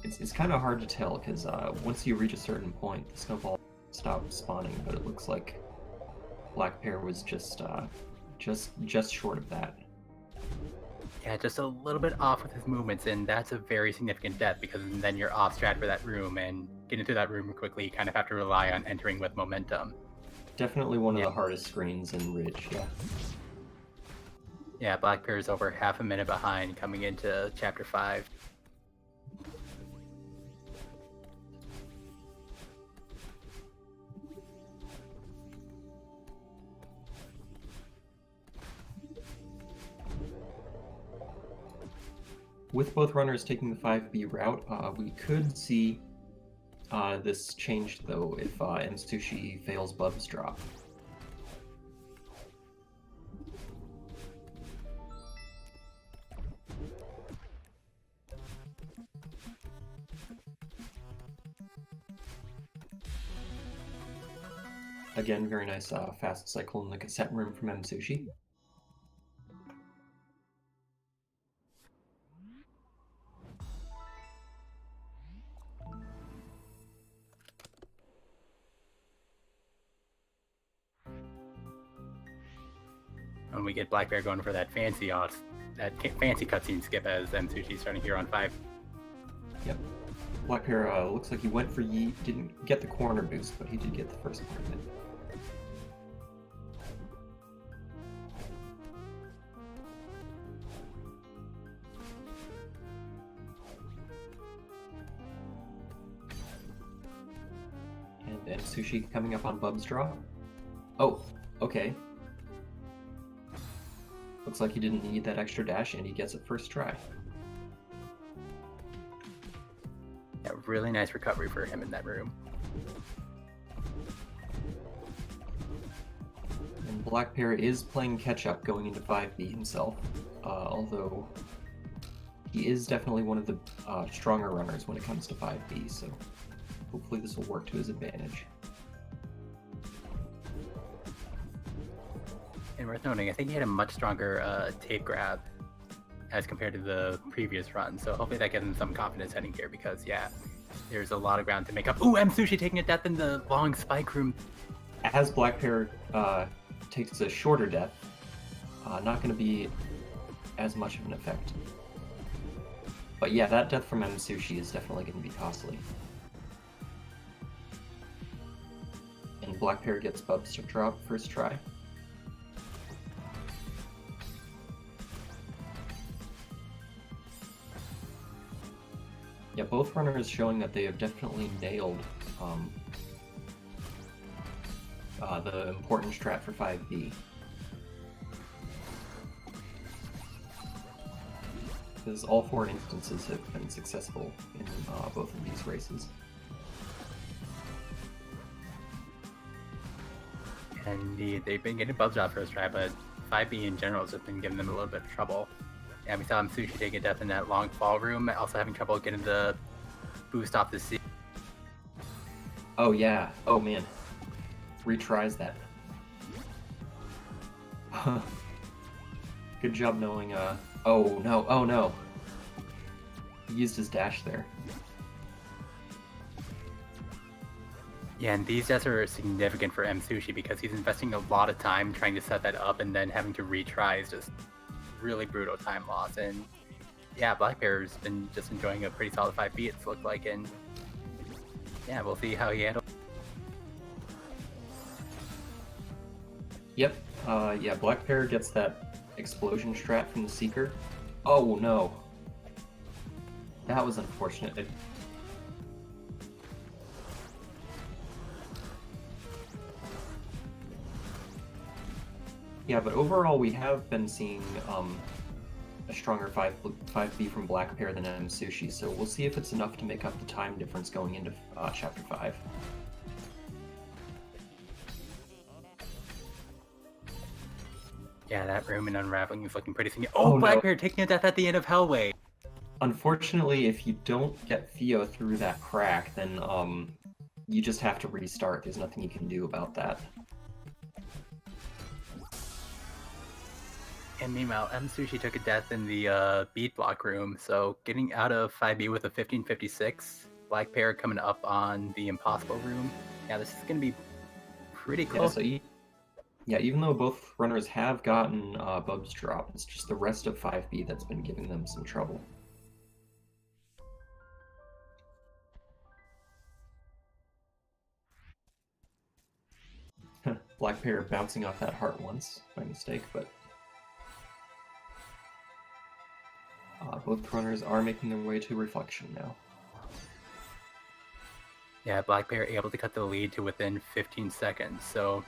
It's kind of hard to tell, because once you reach a certain point, the snowball stops spawning, but it looks like blackpear was just short of that. Yeah, just a little bit off with his movements, and that's a very significant death because then you're off strat for that room, and get into that room quickly, you kind of have to rely on entering with momentum. Definitely one of the hardest screens in Ridge, yeah. Yeah, blackpear is over half a minute behind coming into Chapter 5. With both runners taking the 5B route, we could see this changed though if Msushi fails Bub's drop. Again, very nice fast cycle in the cassette room from Msushi. And we get blackpear going for that fancy cutscene skip as Msushi's starting here on 5. Yep. blackpear looks like he went for Yeet, didn't get the corner boost, but he did get the first part of it. And Msushi coming up on Bub's draw. Oh, okay. Looks like he didn't need that extra dash, and he gets it first try. Yeah, really nice recovery for him in that room. And blackpear is playing catch-up going into 5B himself, although he is definitely one of the stronger runners when it comes to 5B, so hopefully this will work to his advantage. And worth noting, I think he had a much stronger tape grab as compared to the previous run, so hopefully that gives him some confidence heading here, because yeah, there's a lot of ground to make up. Ooh, Msushi taking a death in the long spike room. As blackpear takes a shorter death, not going to be as much of an effect. But yeah, that death from Msushi is definitely going to be costly. And blackpear gets Bubs to drop first try. Yeah, both runners showing that they have definitely nailed the important strat for 5B. Because all four instances have been successful in both of these races. And they've been getting Bubs out first try, but 5B in general has just been giving them a little bit of trouble. Yeah, we saw Msushi take a death in that long fall room, also having trouble getting the boost off the sea. Oh yeah, oh man. Retries that. Good job knowing, oh no. He used his dash there. Yeah, and these deaths are significant for Msushi because he's investing a lot of time trying to set that up, and then having to retry is just really brutal time loss. And yeah, blackpear's been just enjoying a pretty solid 5B, it's looked like, and yeah, we'll see how he handles. Yep, yeah, blackpear gets that explosion strat from the Seeker. Oh no. That was unfortunate. Yeah, but overall we have been seeing a stronger 5B from blackpear than Msushi, so we'll see if it's enough to make up the time difference going into Chapter 5. Yeah, that room and unraveling is looking pretty significant. Oh, blackpear taking a death at the end of Hellway. Unfortunately, if you don't get Theo through that crack, then you just have to restart. There's nothing you can do about that. And meanwhile, Msushi took a death in the beat block room, so getting out of 5B with a 1556. Blackpear coming up on the impossible room. Yeah, this is going to be pretty close. Yeah, even though both runners have gotten Bub's drop, it's just the rest of 5B that's been giving them some trouble. blackpear bouncing off that heart once by mistake, but Both runners are making their way to reflection now. Yeah, blackpear able to cut the lead to within 15 seconds. So,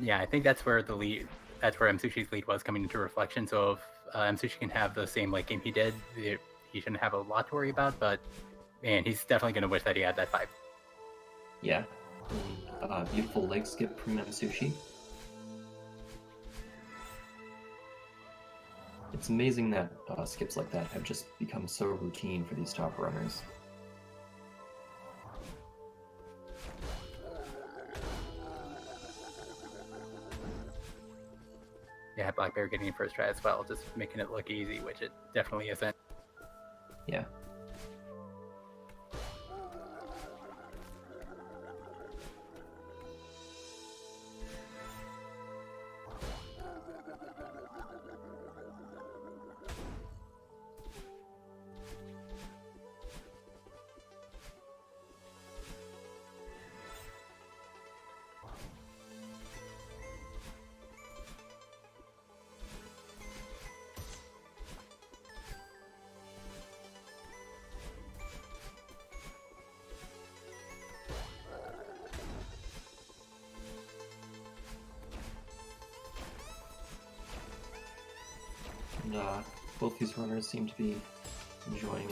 yeah, I think that's where the lead. That's where Msushi's lead was coming into reflection. So if Msushi can have the same late game he did, he shouldn't have a lot to worry about. But man, he's definitely gonna wish that he had that 5. Yeah, and, beautiful leg skip from Msushi. It's amazing that skips like that have just become so routine for these top runners. Yeah, blackpear getting it first try as well, just making it look easy, which it definitely isn't. Yeah. And both these runners seem to be enjoying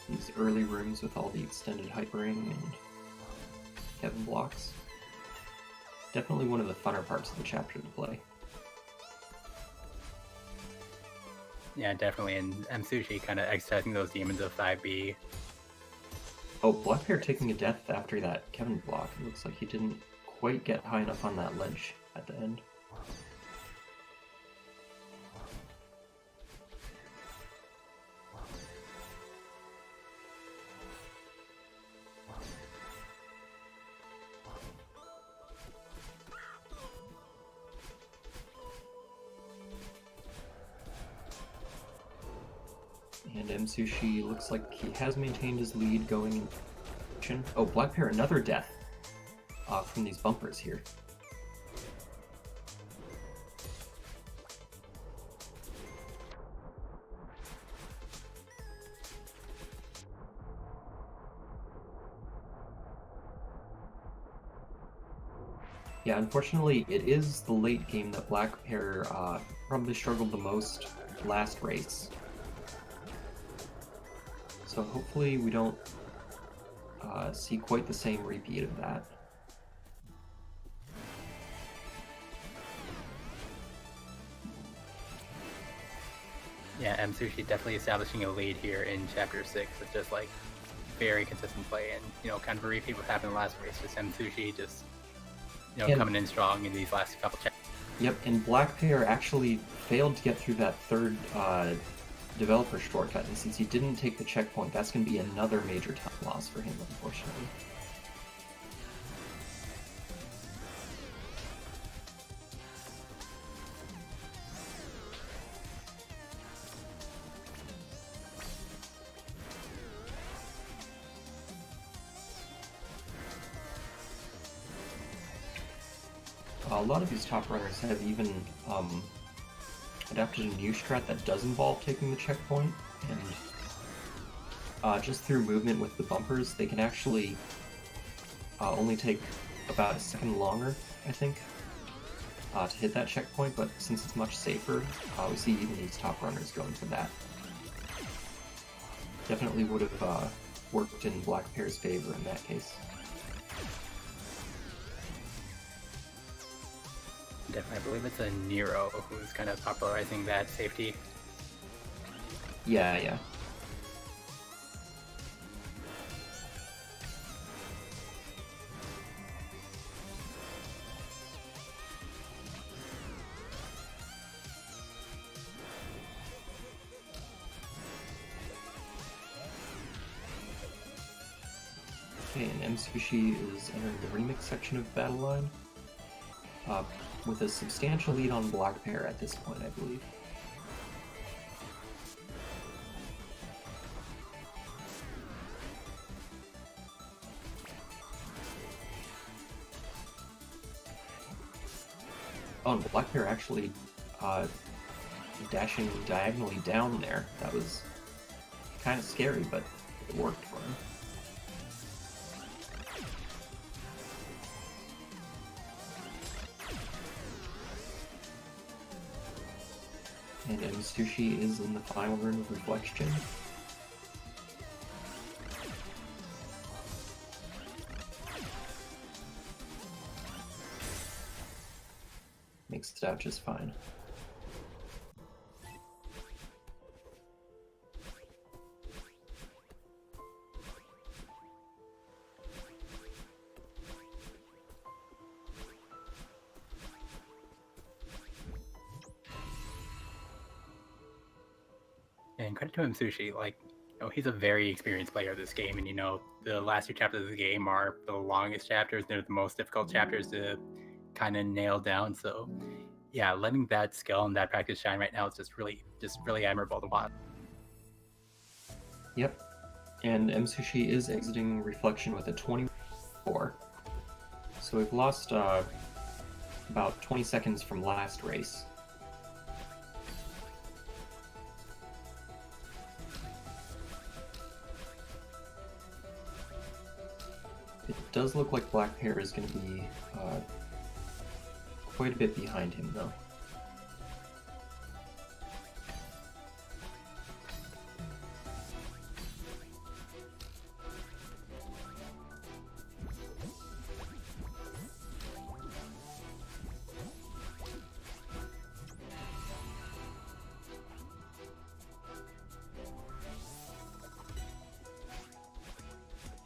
these early rooms with all the extended hypering and Kevin blocks. Definitely one of the funner parts of the chapter to play. Yeah, definitely. And Msushi kind of exercising those demons of 5B. Oh, blackpear taking a death after that Kevin block. It looks like he didn't quite get high enough on that ledge at the end. And Msushi looks like he has maintained his lead going in. Oh, blackpear, another death from these bumpers here. Yeah, unfortunately, it is the late game that blackpear probably struggled the most last race. So hopefully we don't see quite the same repeat of that. Yeah, Msushi definitely establishing a lead here in Chapter 6 with just like very consistent play and, you know, kind of a repeat what happened last race. Just Msushi just, you know, coming in strong in these last couple chapters. Yep, and blackpear actually failed to get through that third developer shortcut, and since he didn't take the checkpoint, that's going to be another major time loss for him, unfortunately. A lot of these top runners have even adapted a new strat that does involve taking the checkpoint, and just through movement with the bumpers, they can actually only take about a second longer, I think, to hit that checkpoint, but since it's much safer, we see even these top runners going for that. Definitely would have worked in blackpear's favor in that case. Definitely, I believe it's a Nero who's kind of popularizing that safety. Yeah, yeah. Okay, and Msushi is entering the remix section of Battle Line. With a substantial lead on blackpear at this point, I believe. Oh, and blackpear actually dashing diagonally down there. That was kind of scary, but it worked for him. And Msushi is in the final room of Reflection. Makes it out just fine. And credit to Msushi, like, he's a very experienced player of this game, and the last two chapters of the game are the longest chapters. They're the most difficult chapters to kind of nail down. So, yeah, letting that skill and that practice shine right now is just really admirable to watch. Yep. And Msushi is exiting Reflection with a 24. So we've lost about 20 seconds from last race. It does look like blackpear is going to be quite a bit behind him, though.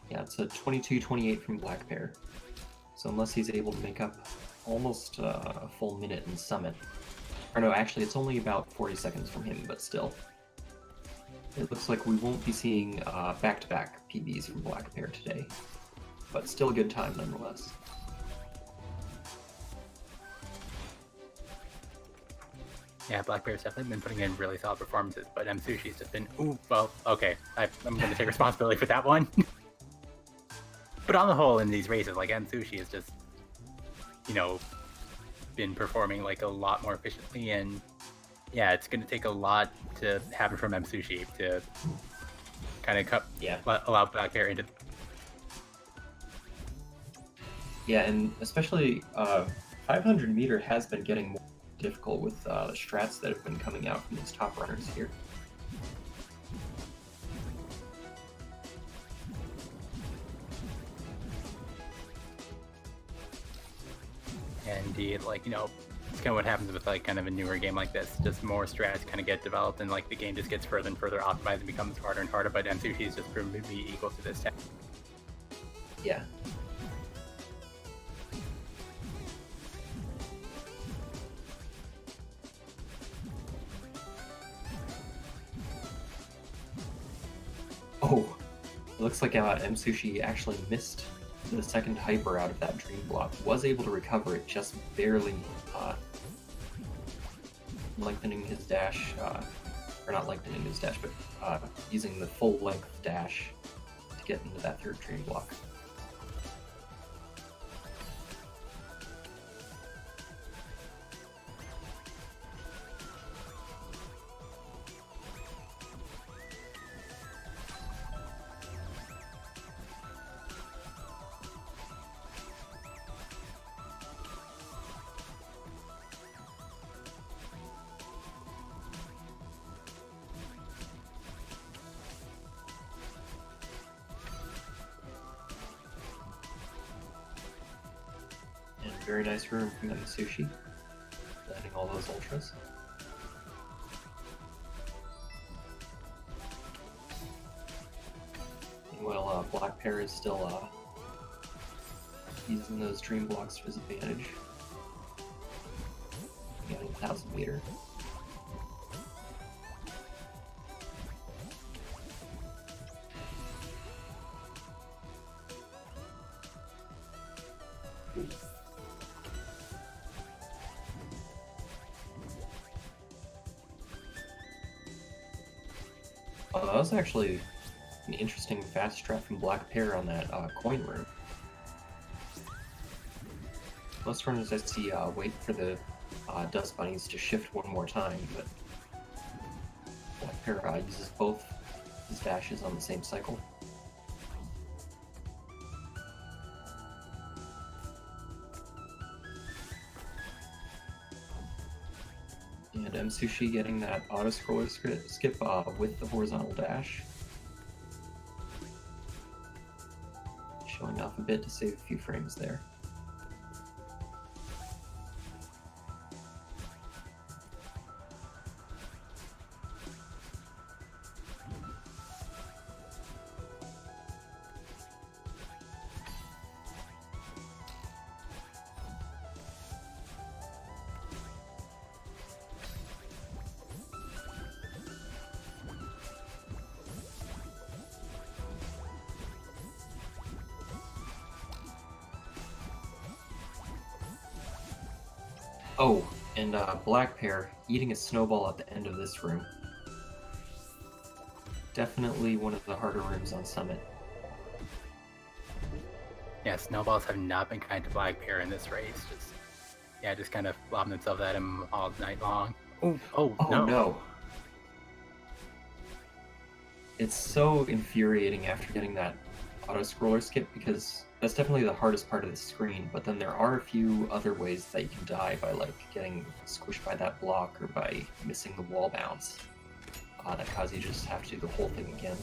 Yeah, it's a 22-28 from blackpear. So unless he's able to make up almost a full minute in Summit. Or no, actually it's only about 40 seconds from him, but still. It looks like we won't be seeing back-to-back PBs from blackpear today. But still a good time nonetheless. Yeah, blackpear's definitely been putting in really solid performances, but Msushi's just been, okay, I'm going to take responsibility for that one. But on the whole, in these races, like, Msushi has just, been performing, like, a lot more efficiently, and yeah, it's going to take a lot to happen from Msushi to kind of allow blackpear into... Yeah, and especially 500 meter has been getting more difficult with the strats that have been coming out from these top runners here. Indeed, like, it's kind of what happens with, like, kind of a newer game like this. Just more strats kind of get developed, and, like, the game just gets further and further optimized and becomes harder and harder, but Msushi is just proven to be equal to this task. Yeah. Oh, it looks like Msushi actually missed the second hyper out of that dream block. Was able to recover it, just barely lengthening his dash, or not lengthening his dash, but using the full length dash to get into that third dream block. Very nice room from Msushi, landing all those ultras. Meanwhile, blackpear is still using those dream blocks to his advantage. Getting 1,000 meter. That was actually an interesting fast strat from blackpear on that coin room. Most runners I see wait for the Dust Bunnies to shift one more time, but blackpear uses both his dashes on the same cycle. And Msushi getting that auto-scroller skip with the horizontal dash. Showing off a bit to save a few frames there. Oh, and blackpear eating a snowball at the end of this room. Definitely one of the harder rooms on Summit. Yeah, snowballs have not been kind to blackpear in this race. Just kind of lobbing themselves at him all night long. Oh no. It's so infuriating after getting that auto-scroller skip, because that's definitely the hardest part of the screen, but then there are a few other ways that you can die by like getting squished by that block or by missing the wall bounce. That cause you just have to do the whole thing again.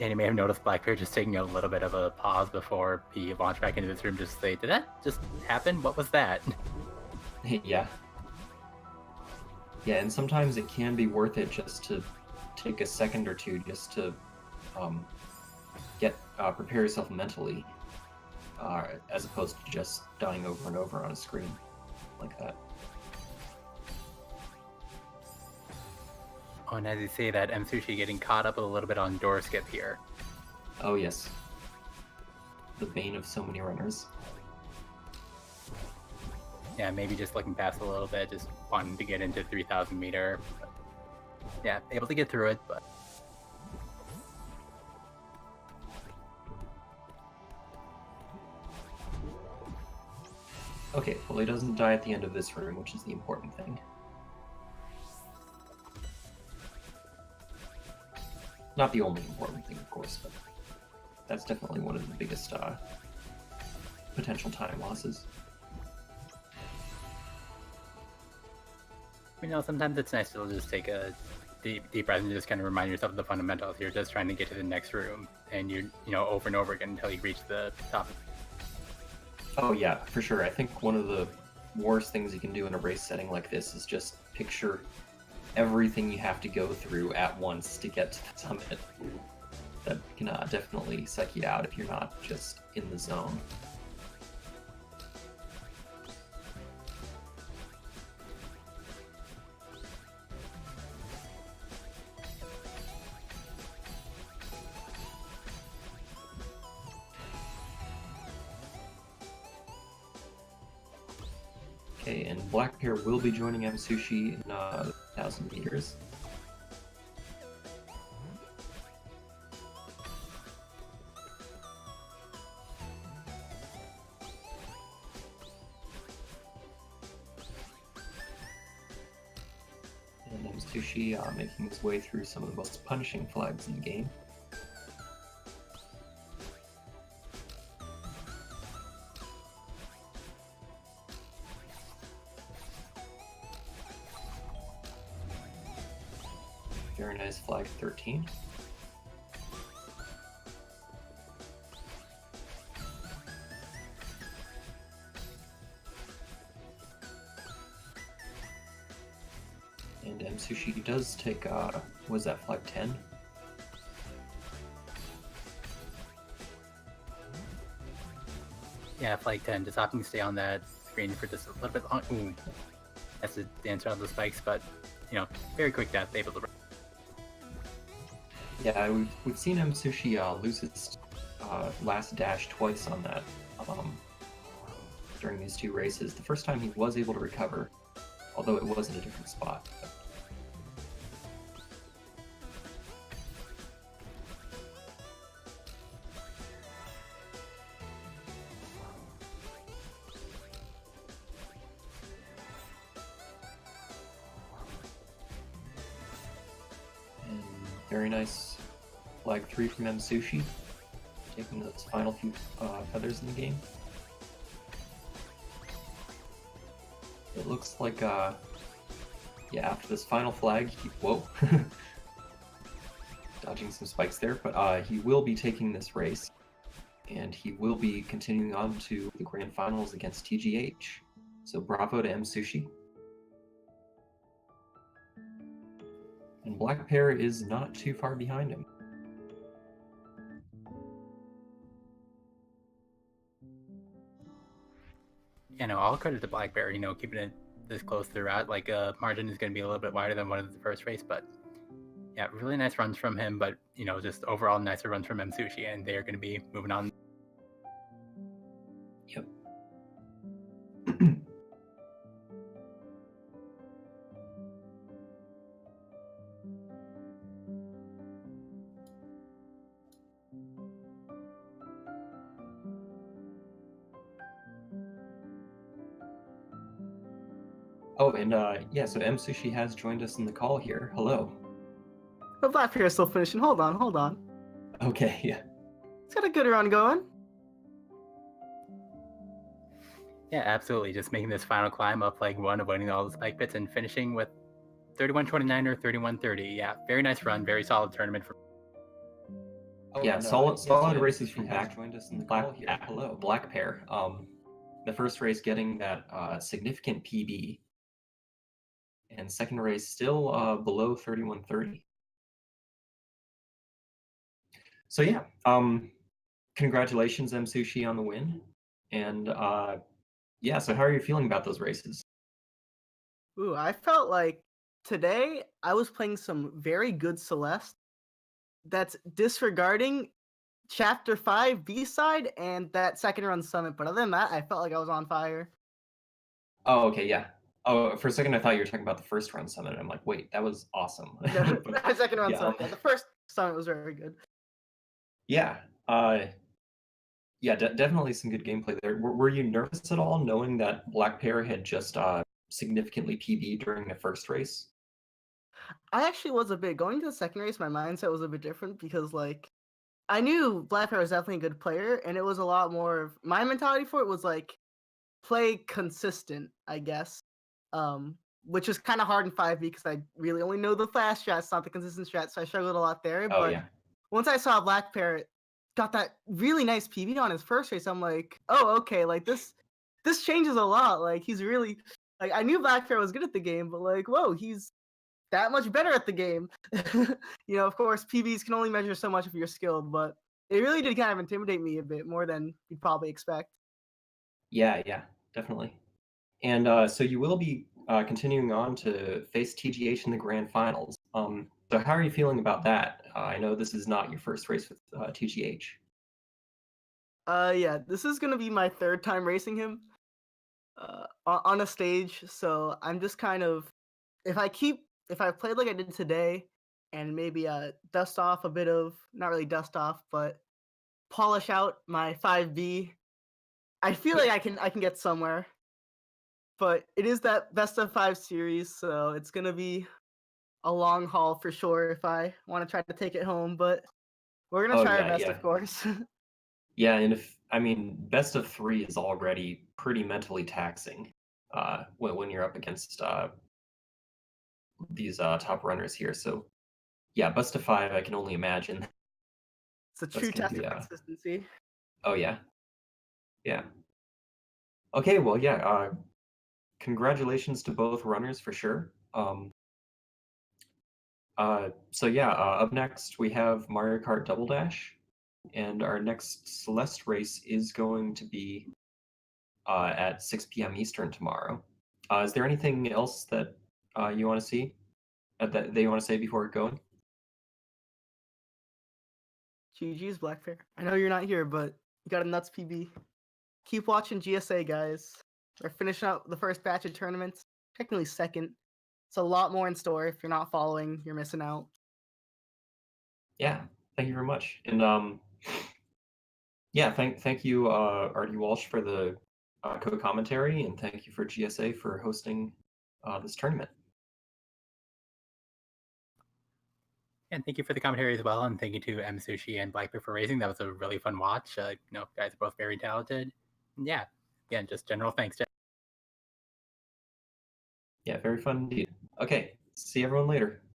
And you may have noticed blackpear just taking a little bit of a pause before he launched back into this room just to say, did that just happen? What was that? Yeah. Yeah, and sometimes it can be worth it just to take a second or two just to prepare yourself mentally, as opposed to just dying over and over on a screen like that. Oh, and as you say that, Msushi getting caught up a little bit on door skip here. Oh yes. The bane of so many runners. Yeah, maybe just looking past a little bit, just wanting to get into 3,000 meter. But yeah, able to get through it, but... Okay, well he doesn't die at the end of this room, which is the important thing. Not the only important thing, of course, but that's definitely one of the biggest potential time losses. You know, sometimes it's nice to just take a deep breath and just kind of remind yourself of the fundamentals. You're just trying to get to the next room, and you know, over and over again until you reach the top. Oh yeah, for sure. I think one of the worst things you can do in a race setting like this is just picture everything you have to go through at once to get to the summit. That can definitely psych you out if you're not just in the zone. Okay, and blackpear will be joining Msushi in 1,000 meters. And Msushi making his way through some of the most punishing flags in the game. Very nice flag 13. And Msushi does take, was that flag 10? Yeah, flag 10, just opting to stay on that screen for just a little bit long. Ooh. That's to dance around the spikes, but, you know, very quick death, able to... Yeah, we've seen Msushi lose his last dash twice on that during these two races. The first time he was able to recover, although it was in a different spot. Very nice flag 3 from Msushi, taking those final few feathers in the game. It looks like, yeah, after this final flag, whoa, dodging some spikes there, but he will be taking this race, and he will be continuing on to the grand finals against TGH. So bravo to Msushi. And blackpear is not too far behind him. You know, all credit to blackpear, you know, keeping it this close throughout. Like, margin is going to be a little bit wider than one of the first race, but yeah, really nice runs from him. But, you know, just overall nicer runs from Msushi, and they're going to be moving on. Yep. Oh, and yeah, so Msushi has joined us in the call here. Hello. But blackpear is still finishing. Hold on. Okay, yeah. It's got a good run going. Yeah, absolutely. Just making this final climb up flag 1, avoiding all the spike pits, and finishing with 31.29 or 31.30. Yeah, very nice run. Very solid tournament. Yeah, solid races from back. Joined us in the call here. Hello, blackpear. The first race getting that significant PB, and second race still below 31.30. So yeah, congratulations Msushi on the win, and yeah. So how are you feeling about those races? Ooh, I felt like today I was playing some very good Celeste that's disregarding Chapter 5 B-side and that second run summit. But other than that, I felt like I was on fire. Oh, okay, yeah. Oh, for a second I thought you were talking about the first run summit. I'm like, wait, that was awesome. No, But, that second run yeah, summit. Yeah, the first summit was very good. yeah. Yeah, definitely some good gameplay there. Were you nervous at all knowing that blackpear had just significantly PB during the first race? I actually was a bit going to the second race. My mindset was a bit different because, like, I knew blackpear was definitely a good player, and it was a lot more of my mentality for it was like play consistent, I guess. Which is kind of hard in 5v because I really only know the fast strats, not the consistent strats, so I struggled a lot there. Oh, but yeah. once I saw blackpear got that really nice PB on his first race, I'm like, oh, okay, like this changes a lot. Like he's really like I knew blackpear was good at the game, but like, whoa, he's that much better at the game. You know, of course, PBs can only measure so much if you're skilled, but it really did kind of intimidate me a bit more than you'd probably expect. Yeah, definitely. And so you will be continuing on to face TGH in the grand finals. So how are you feeling about that? I know this is not your first race with TGH. Yeah, this is gonna be my third time racing him on a stage, so I'm just kind of if I played like I did today and maybe dust off a bit of not really dust off, but polish out my 5B, I feel like I can get somewhere. But it is that best of 5 series, so it's gonna be a long haul for sure if I want to try to take it home, but we're gonna try our best, of course. Yeah, and I mean, best of 3 is already pretty mentally taxing when you're up against these top runners here. So yeah, best of 5, I can only imagine. It's a true test of consistency. Oh yeah. Okay, well yeah, congratulations to both runners for sure. So yeah, up next we have Mario Kart Double Dash, and our next Celeste race is going to be at 6 p.m. Eastern tomorrow. Is there anything else that you want to see, that you want to say before going? GG's blackpear. I know you're not here, but you got a nuts PB. Keep watching GSA, guys. We're finishing up the first batch of tournaments. Technically second. It's a lot more in store. If you're not following, you're missing out. Yeah, thank you very much. And yeah, thank you, Artie Walsh, for the co-commentary, and thank you for GSA for hosting this tournament. And thank you for the commentary as well, and thank you to Msushi and Blackpear for raising. That was a really fun watch. Guys are both very talented. And yeah, again, just general thanks. Yeah, very fun indeed. Okay, see everyone later.